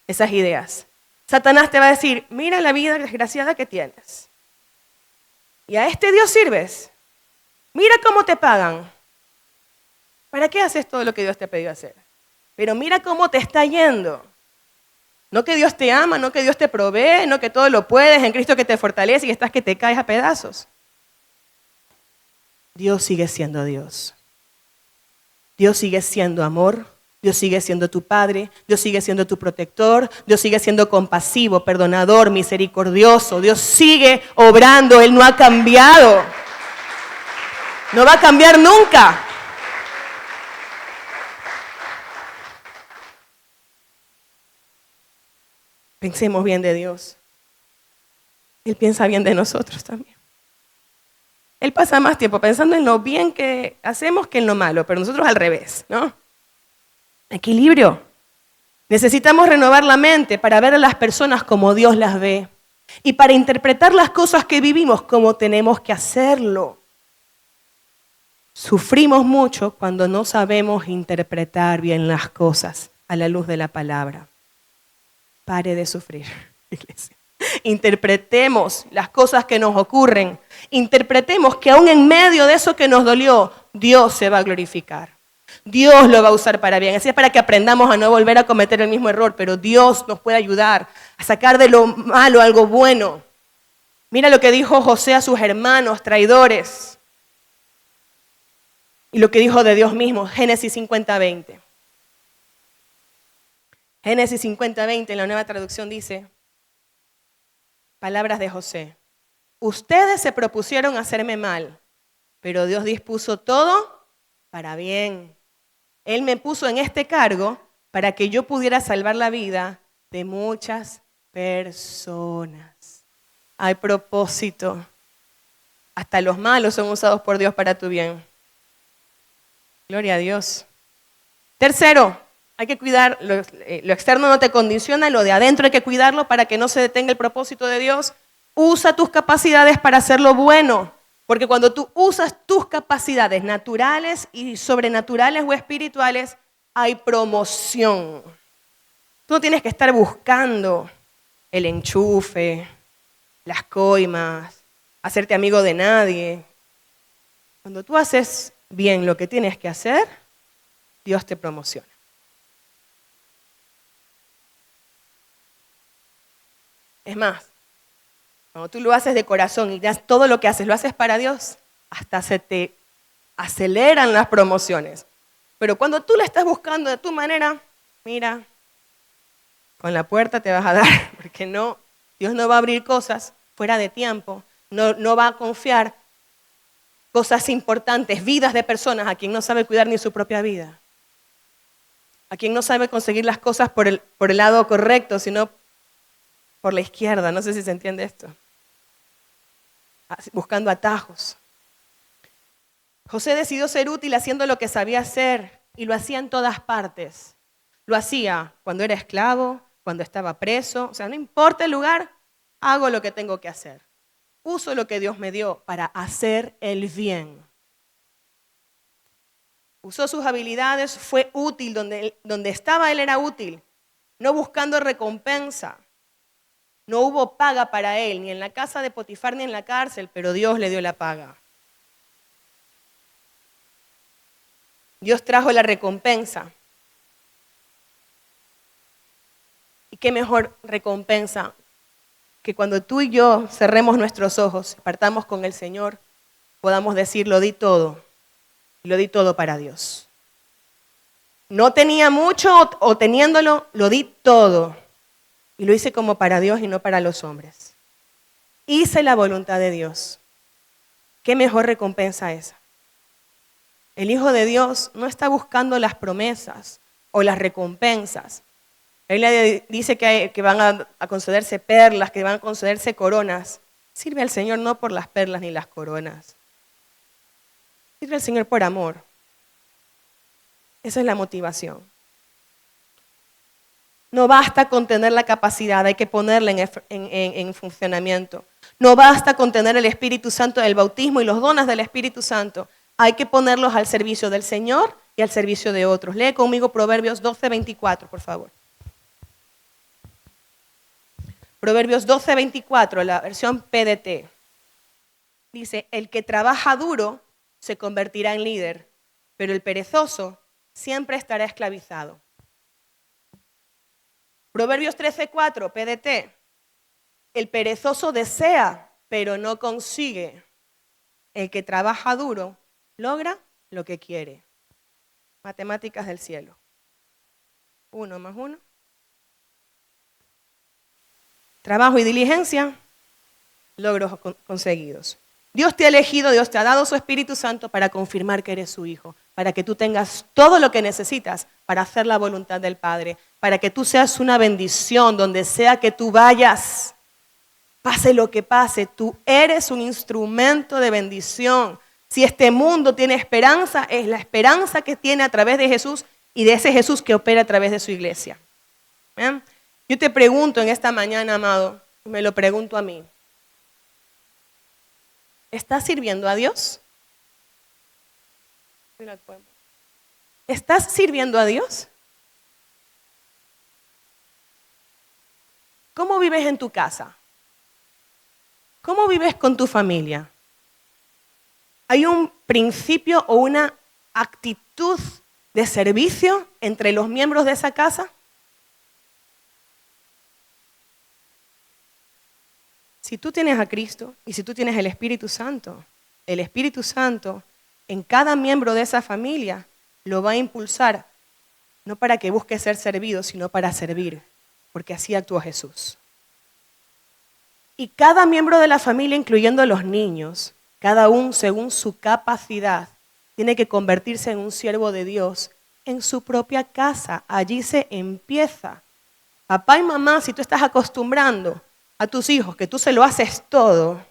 Esas ideas. Satanás te va a decir, mira la vida desgraciada que tienes. ¿Y a este Dios sirves? Mira cómo te pagan. ¿Para qué haces todo lo que Dios te ha pedido hacer? Pero mira cómo te está yendo. No que Dios te ama, no que Dios te provee, no que todo lo puedes, en Cristo que te fortalece y estás que te caes a pedazos. Dios sigue siendo Dios. Dios sigue siendo amor. Dios sigue siendo tu Padre. Dios sigue siendo tu protector. Dios sigue siendo compasivo, perdonador, misericordioso. Dios sigue obrando. Él no ha cambiado. No va a cambiar nunca. Pensemos bien de Dios. Él piensa bien de nosotros también. Él pasa más tiempo pensando en lo bien que hacemos que en lo malo, pero nosotros al revés, ¿no? Equilibrio. Necesitamos renovar la mente para ver a las personas como Dios las ve y para interpretar las cosas que vivimos como tenemos que hacerlo. Sufrimos mucho cuando no sabemos interpretar bien las cosas a la luz de la palabra. Pare de sufrir, iglesia. Interpretemos las cosas que nos ocurren. Interpretemos que aún en medio de eso que nos dolió, Dios se va a glorificar. Dios lo va a usar para bien. Así es para que aprendamos a no volver a cometer el mismo error, pero Dios nos puede ayudar a sacar de lo malo algo bueno. Mira lo que dijo José a sus hermanos traidores. Y lo que dijo de Dios mismo, Génesis 50:20. Génesis 50:20 en la Nueva Traducción dice, palabras de José. Ustedes se propusieron hacerme mal, pero Dios dispuso todo para bien. Él me puso en este cargo para que yo pudiera salvar la vida de muchas personas. Hay propósito. Hasta los malos son usados por Dios para tu bien. Gloria a Dios. Tercero, hay que cuidar, lo externo no te condiciona, lo de adentro hay que cuidarlo para que no se detenga el propósito de Dios. Usa tus capacidades para hacer lo bueno, porque cuando tú usas tus capacidades naturales y sobrenaturales o espirituales, hay promoción. Tú no tienes que estar buscando el enchufe, las coimas, hacerte amigo de nadie. Cuando tú haces bien lo que tienes que hacer, Dios te promociona. Es más, cuando tú lo haces de corazón y das todo lo que haces, lo haces para Dios, hasta se te aceleran las promociones. Pero cuando tú la estás buscando de tu manera, mira, con la puerta te vas a dar, porque no, Dios no va a abrir cosas fuera de tiempo, no va a confiar cosas importantes, vidas de personas a quien no sabe cuidar ni su propia vida, a quien no sabe conseguir las cosas por el lado correcto, sino por la izquierda. No sé si se entiende esto. Buscando atajos. José decidió ser útil haciendo lo que sabía hacer y lo hacía en todas partes. Lo hacía cuando era esclavo, cuando estaba preso. O sea, no importa el lugar, hago lo que tengo que hacer. Uso lo que Dios me dio para hacer el bien. Usó sus habilidades, fue útil. Donde estaba él era útil, no buscando recompensa. No hubo paga para él, ni en la casa de Potifar ni en la cárcel, pero Dios le dio la paga. Dios trajo la recompensa. ¿Y qué mejor recompensa que cuando tú y yo cerremos nuestros ojos, partamos con el Señor, podamos decir, lo di todo, y lo di todo para Dios? No tenía mucho o teniéndolo, lo di todo. Y lo hice como para Dios y no para los hombres. Hice la voluntad de Dios. ¿Qué mejor recompensa esa? El Hijo de Dios no está buscando las promesas o las recompensas. La Biblia dice que van a concederse perlas, que van a concederse coronas. Sirve al Señor no por las perlas ni las coronas. Sirve al Señor por amor. Esa es la motivación. No basta con tener la capacidad, hay que ponerla en funcionamiento. No basta con tener el Espíritu Santo, el bautismo y los dones del Espíritu Santo. Hay que ponerlos al servicio del Señor y al servicio de otros. Lee conmigo Proverbios 12:24, por favor. Proverbios 12:24, la versión PDT. Dice, el que trabaja duro se convertirá en líder, pero el perezoso siempre estará esclavizado. Proverbios 13:4, PDT. El perezoso desea, pero no consigue. El que trabaja duro logra lo que quiere. Matemáticas del cielo. 1 más 1. Trabajo y diligencia, logros conseguidos. Dios te ha elegido, Dios te ha dado su Espíritu Santo para confirmar que eres su hijo, para que tú tengas todo lo que necesitas para hacer la voluntad del Padre, para que tú seas una bendición donde sea que tú vayas. Pase lo que pase, tú eres un instrumento de bendición. Si este mundo tiene esperanza, es la esperanza que tiene a través de Jesús y de ese Jesús que opera a través de su iglesia. ¿Bien? Yo te pregunto en esta mañana, amado, y me lo pregunto a mí. ¿Estás sirviendo a Dios? ¿Estás sirviendo a Dios? ¿Cómo vives en tu casa? ¿Cómo vives con tu familia? ¿Hay un principio o una actitud de servicio entre los miembros de esa casa? Si tú tienes a Cristo y si tú tienes el Espíritu Santo en cada miembro de esa familia lo va a impulsar, no para que busque ser servido, sino para servir, porque así actuó Jesús. Y cada miembro de la familia, incluyendo los niños, cada uno según su capacidad, tiene que convertirse en un siervo de Dios en su propia casa. Allí se empieza. Papá y mamá, si tú estás acostumbrando a tus hijos que tú se lo haces todo,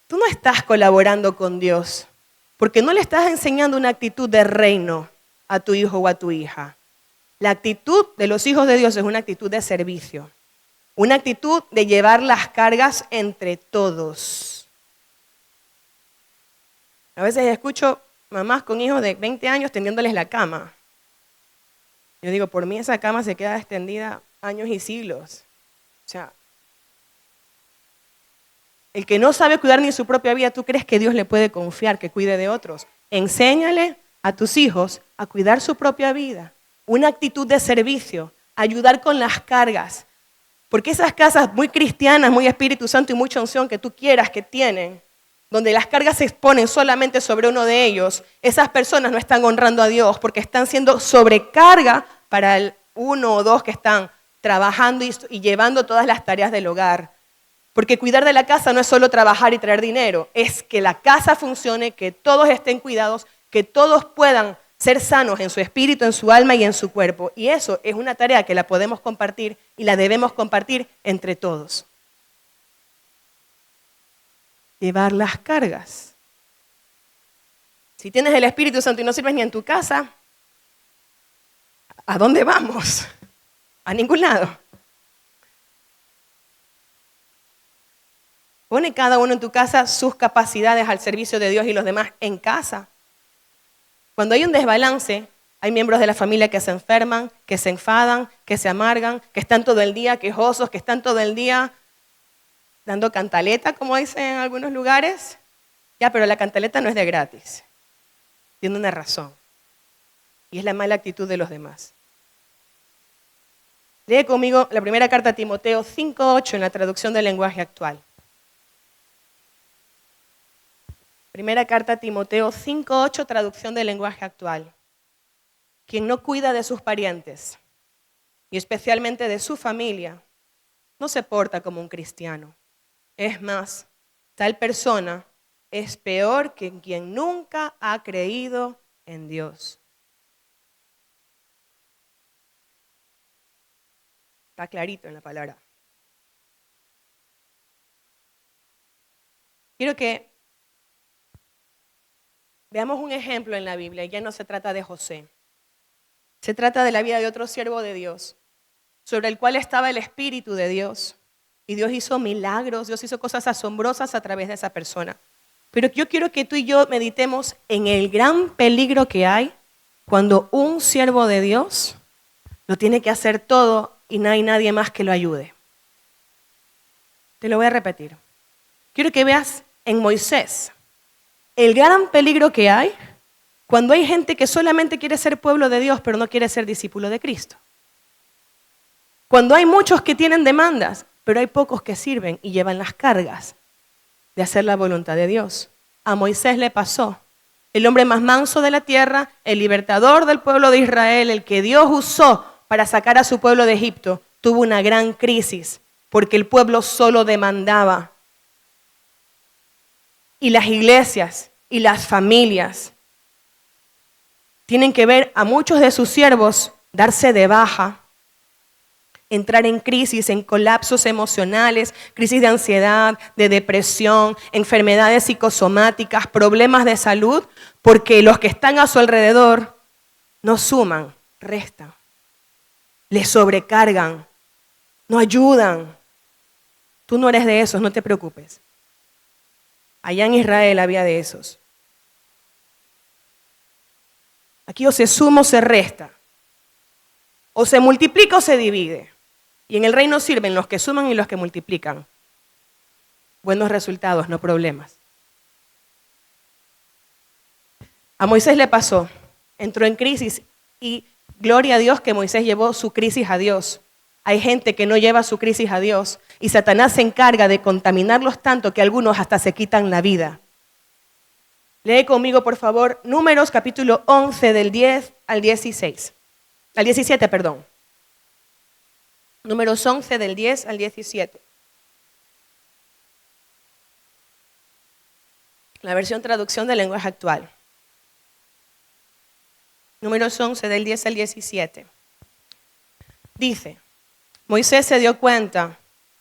tú no estás colaborando con Dios, porque no le estás enseñando una actitud de reino a tu hijo o a tu hija. La actitud de los hijos de Dios es una actitud de servicio. Una actitud de llevar las cargas entre todos. A veces escucho mamás con hijos de 20 años tendiéndoles la cama. Yo digo, por mí esa cama se queda extendida años y siglos. O sea, el que no sabe cuidar ni su propia vida, ¿tú crees que Dios le puede confiar que cuide de otros? Enséñale a tus hijos a cuidar su propia vida. Una actitud de servicio, ayudar con las cargas. Porque esas casas muy cristianas, muy Espíritu Santo y mucha unción que tú quieras que tienen, donde las cargas se exponen solamente sobre uno de ellos, esas personas no están honrando a Dios porque están siendo sobrecarga para el uno o dos que están trabajando y llevando todas las tareas del hogar. Porque cuidar de la casa no es solo trabajar y traer dinero, es que la casa funcione, que todos estén cuidados, que todos puedan ser sanos en su espíritu, en su alma y en su cuerpo. Y eso es una tarea que la podemos compartir y la debemos compartir entre todos. Llevar las cargas. Si tienes el Espíritu Santo y no sirves ni en tu casa, ¿a dónde vamos? A ningún lado. Pone cada uno en tu casa sus capacidades al servicio de Dios y los demás en casa. Cuando hay un desbalance, hay miembros de la familia que se enferman, que se enfadan, que se amargan, que están todo el día quejosos, que están todo el día dando cantaleta, como dicen en algunos lugares. Ya, pero la cantaleta no es de gratis. Tiene una razón. Y es la mala actitud de los demás. Lee conmigo la primera carta a Timoteo 5:8 en la traducción del lenguaje actual. Primera carta a Timoteo 5:8, traducción del lenguaje actual. Quien no cuida de sus parientes, y especialmente de su familia, no se porta como un cristiano. Es más, tal persona es peor que quien nunca ha creído en Dios. Está clarito en la palabra. Quiero que veamos un ejemplo en la Biblia. Ya no se trata de José. Se trata de la vida de otro siervo de Dios, sobre el cual estaba el Espíritu de Dios. Y Dios hizo milagros, Dios hizo cosas asombrosas a través de esa persona. Pero yo quiero que tú y yo meditemos en el gran peligro que hay cuando un siervo de Dios lo tiene que hacer todo y no hay nadie más que lo ayude. Te lo voy a repetir. Quiero que veas en Moisés el gran peligro que hay cuando hay gente que solamente quiere ser pueblo de Dios, pero no quiere ser discípulo de Cristo. Cuando hay muchos que tienen demandas, pero hay pocos que sirven y llevan las cargas de hacer la voluntad de Dios. A Moisés le pasó. El hombre más manso de la tierra, el libertador del pueblo de Israel, el que Dios usó para sacar a su pueblo de Egipto, tuvo una gran crisis porque el pueblo solo demandaba. Y las iglesias y las familias tienen que ver a muchos de sus siervos darse de baja, entrar en crisis, en colapsos emocionales, crisis de ansiedad, de depresión, enfermedades psicosomáticas, problemas de salud, porque los que están a su alrededor no suman, restan, les sobrecargan, no ayudan. Tú no eres de esos, no te preocupes. Allá en Israel había de esos. Aquí o se suma o se resta, o se multiplica o se divide. Y en el reino sirven los que suman y los que multiplican. Buenos resultados, no problemas. A Moisés le pasó, entró en crisis y gloria a Dios que Moisés llevó su crisis a Dios. Hay gente que no lleva su crisis a Dios y Satanás se encarga de contaminarlos tanto que algunos hasta se quitan la vida. Lee conmigo, por favor, Números capítulo 11 del 10 al 16. Al 17, perdón. Números 11 del 10 al 17. La versión traducción del lenguaje actual. Números 11 del 10 al 17. Dice, Moisés se dio cuenta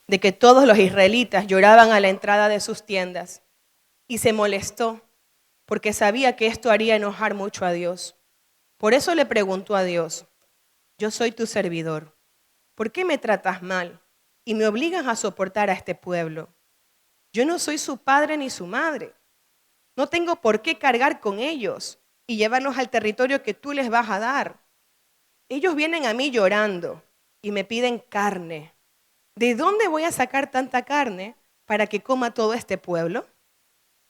de que todos los israelitas lloraban a la entrada de sus tiendas y se molestó porque sabía que esto haría enojar mucho a Dios. Por eso le preguntó a Dios, yo soy tu servidor, ¿por qué me tratas mal y me obligas a soportar a este pueblo? Yo no soy su padre ni su madre, no tengo por qué cargar con ellos y llevarlos al territorio que tú les vas a dar. Ellos vienen a mí llorando y me piden carne. ¿De dónde voy a sacar tanta carne para que coma todo este pueblo?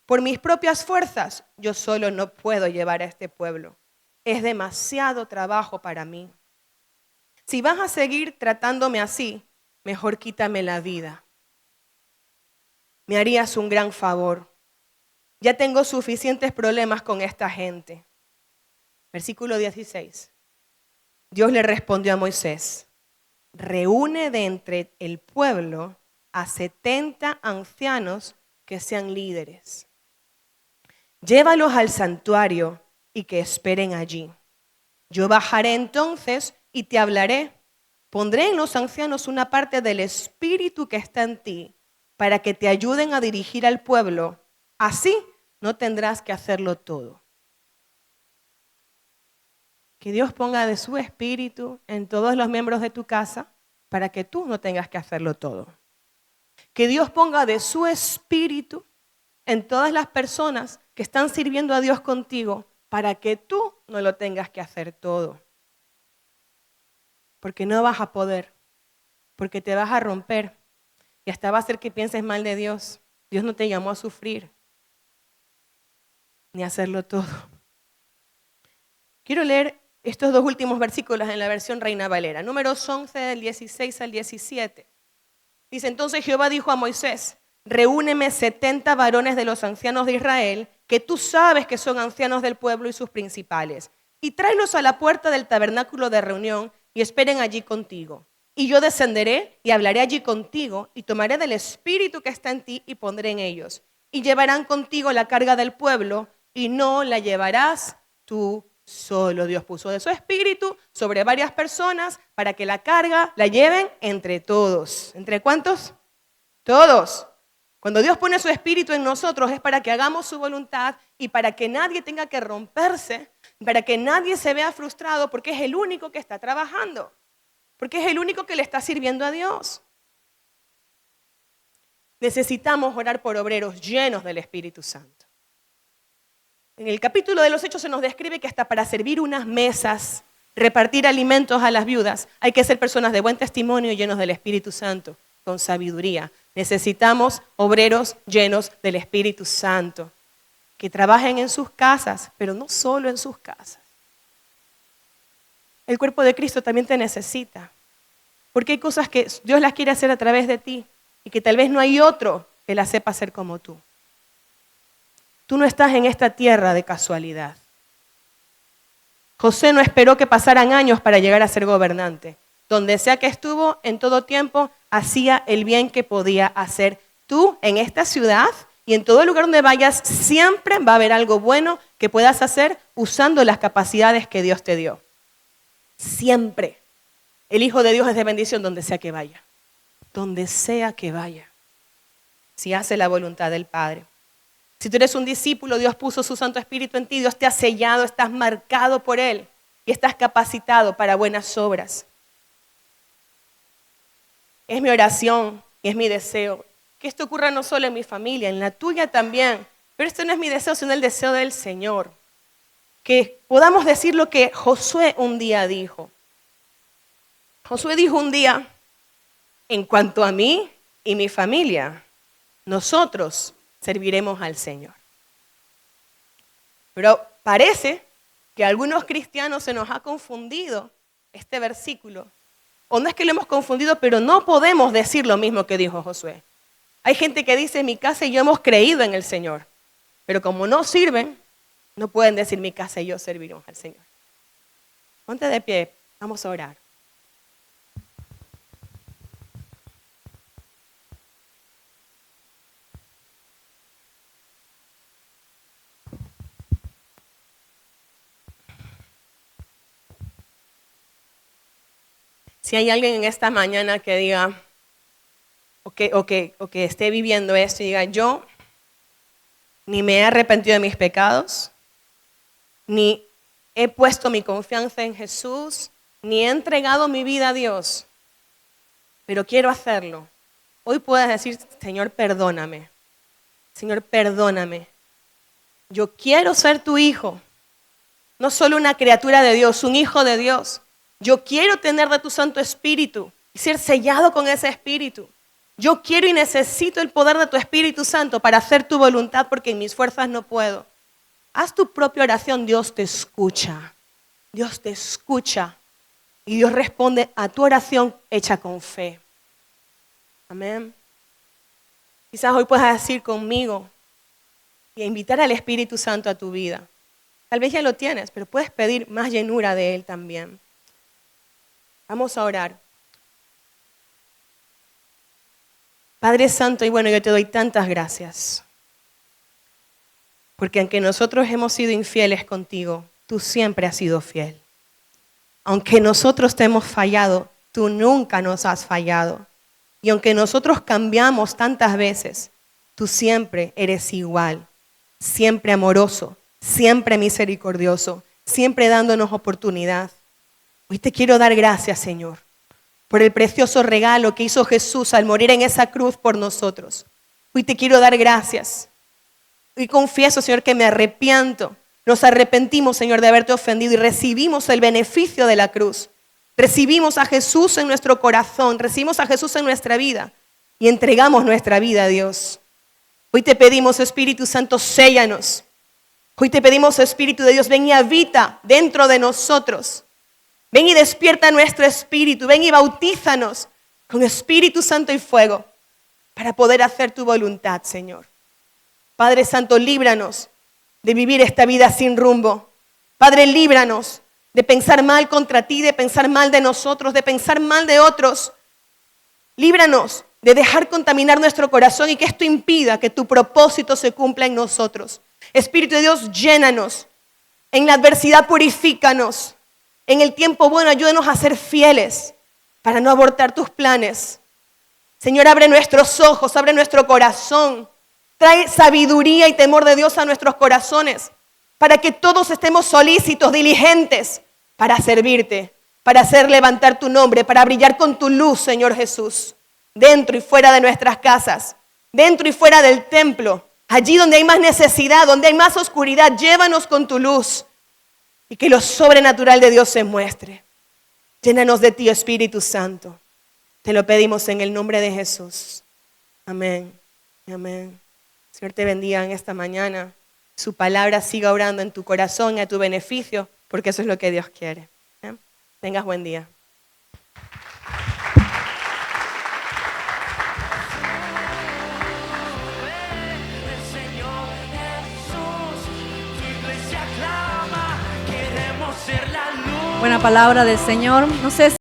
Por mis propias fuerzas, yo solo no puedo llevar a este pueblo. Es demasiado trabajo para mí. Si vas a seguir tratándome así, mejor quítame la vida. Me harías un gran favor. Ya tengo suficientes problemas con esta gente. Versículo 16. Dios le respondió a Moisés, reúne de entre el pueblo a 70 ancianos que sean líderes. Llévalos al santuario y que esperen allí. Yo bajaré entonces y te hablaré. Pondré en los ancianos una parte del espíritu que está en ti para que te ayuden a dirigir al pueblo. Así no tendrás que hacerlo todo. Que Dios ponga de su espíritu en todos los miembros de tu casa para que tú no tengas que hacerlo todo. Que Dios ponga de su espíritu en todas las personas que están sirviendo a Dios contigo para que tú no lo tengas que hacer todo. Porque no vas a poder, porque te vas a romper y hasta va a hacer que pienses mal de Dios. Dios no te llamó a sufrir ni a hacerlo todo. Quiero leer estos dos últimos versículos en la versión Reina Valera. Números 11 del 16 al 17. Dice, entonces Jehová dijo a Moisés, reúneme 70 varones de los ancianos de Israel, que tú sabes que son ancianos del pueblo y sus principales, y tráelos a la puerta del tabernáculo de reunión y esperen allí contigo. Y yo descenderé y hablaré allí contigo y tomaré del espíritu que está en ti y pondré en ellos. Y llevarán contigo la carga del pueblo y no la llevarás tú solo. Dios puso de su espíritu sobre varias personas para que la carga la lleven entre todos. ¿Entre cuántos? Todos. Cuando Dios pone su espíritu en nosotros es para que hagamos su voluntad y para que nadie tenga que romperse, para que nadie se vea frustrado porque es el único que está trabajando, porque es el único que le está sirviendo a Dios. Necesitamos orar por obreros llenos del Espíritu Santo. En el capítulo de los Hechos se nos describe que hasta para servir unas mesas, repartir alimentos a las viudas, hay que ser personas de buen testimonio y llenos del Espíritu Santo, con sabiduría. Necesitamos obreros llenos del Espíritu Santo, que trabajen en sus casas, pero no solo en sus casas. El cuerpo de Cristo también te necesita, porque hay cosas que Dios las quiere hacer a través de ti y que tal vez no hay otro que las sepa hacer como tú. Tú no estás en esta tierra de casualidad. José no esperó que pasaran años para llegar a ser gobernante. Donde sea que estuvo, en todo tiempo, hacía el bien que podía hacer. Tú, en esta ciudad y en todo lugar donde vayas, siempre va a haber algo bueno que puedas hacer usando las capacidades que Dios te dio. Siempre. El Hijo de Dios es de bendición donde sea que vaya. Donde sea que vaya. Si hace la voluntad del Padre. Si tú eres un discípulo, Dios puso su Santo Espíritu en ti, Dios te ha sellado, estás marcado por Él y estás capacitado para buenas obras. Es mi oración y es mi deseo que esto ocurra no solo en mi familia, en la tuya también. Pero esto no es mi deseo, sino el deseo del Señor. Que podamos decir lo que Josué un día dijo. Josué dijo un día, en cuanto a mí y mi familia, nosotros serviremos al Señor. Pero parece que a algunos cristianos se nos ha confundido este versículo. O no es que lo hemos confundido, pero no podemos decir lo mismo que dijo Josué. Hay gente que dice, mi casa y yo hemos creído en el Señor. Pero como no sirven, no pueden decir, mi casa y yo serviremos al Señor. Ponte de pie, vamos a orar. Si hay alguien en esta mañana que diga, o que esté viviendo esto y diga, yo ni me he arrepentido de mis pecados, ni he puesto mi confianza en Jesús, ni he entregado mi vida a Dios, pero quiero hacerlo. Hoy puedes decir, Señor, perdóname. Señor, perdóname. Yo quiero ser tu hijo, no solo una criatura de Dios, un hijo de Dios. Yo quiero tener de tu Santo Espíritu y ser sellado con ese Espíritu. Yo quiero y necesito el poder de tu Espíritu Santo para hacer tu voluntad porque en mis fuerzas no puedo. Haz tu propia oración, Dios te escucha. Dios te escucha y Dios responde a tu oración hecha con fe. Amén. Quizás hoy puedas decir conmigo y invitar al Espíritu Santo a tu vida. Tal vez ya lo tienes, pero puedes pedir más llenura de Él también. Vamos a orar. Padre Santo, y bueno, yo te doy tantas gracias. Porque aunque nosotros hemos sido infieles contigo, tú siempre has sido fiel. Aunque nosotros te hemos fallado, tú nunca nos has fallado. Y aunque nosotros cambiamos tantas veces, tú siempre eres igual. Siempre amoroso, siempre misericordioso, siempre dándonos oportunidad. Hoy te quiero dar gracias, Señor, por el precioso regalo que hizo Jesús al morir en esa cruz por nosotros. Hoy te quiero dar gracias. Hoy confieso, Señor, que me arrepiento. Nos arrepentimos, Señor, de haberte ofendido y recibimos el beneficio de la cruz. Recibimos a Jesús en nuestro corazón, recibimos a Jesús en nuestra vida y entregamos nuestra vida a Dios. Hoy te pedimos, Espíritu Santo, séllanos. Hoy te pedimos, Espíritu de Dios, ven y habita dentro de nosotros. Ven y despierta nuestro espíritu, ven y bautízanos con Espíritu Santo y fuego para poder hacer tu voluntad, Señor. Padre Santo, líbranos de vivir esta vida sin rumbo. Padre, líbranos de pensar mal contra ti, de pensar mal de nosotros, de pensar mal de otros. Líbranos de dejar contaminar nuestro corazón y que esto impida que tu propósito se cumpla en nosotros. Espíritu de Dios, llénanos. En la adversidad, purifícanos. En el tiempo bueno, ayúdanos a ser fieles para no abortar tus planes. Señor, abre nuestros ojos, abre nuestro corazón. Trae sabiduría y temor de Dios a nuestros corazones para que todos estemos solícitos, diligentes para servirte, para hacer levantar tu nombre, para brillar con tu luz, Señor Jesús, dentro y fuera de nuestras casas, dentro y fuera del templo, allí donde hay más necesidad, donde hay más oscuridad, llévanos con tu luz. Y que lo sobrenatural de Dios se muestre. Llénanos de ti, Espíritu Santo. Te lo pedimos en el nombre de Jesús. Amén. Amén. Señor te bendiga en esta mañana. Su palabra siga obrando en tu corazón y a tu beneficio, porque eso es lo que Dios quiere. Tengas buen día. Buena palabra del Señor. No sé si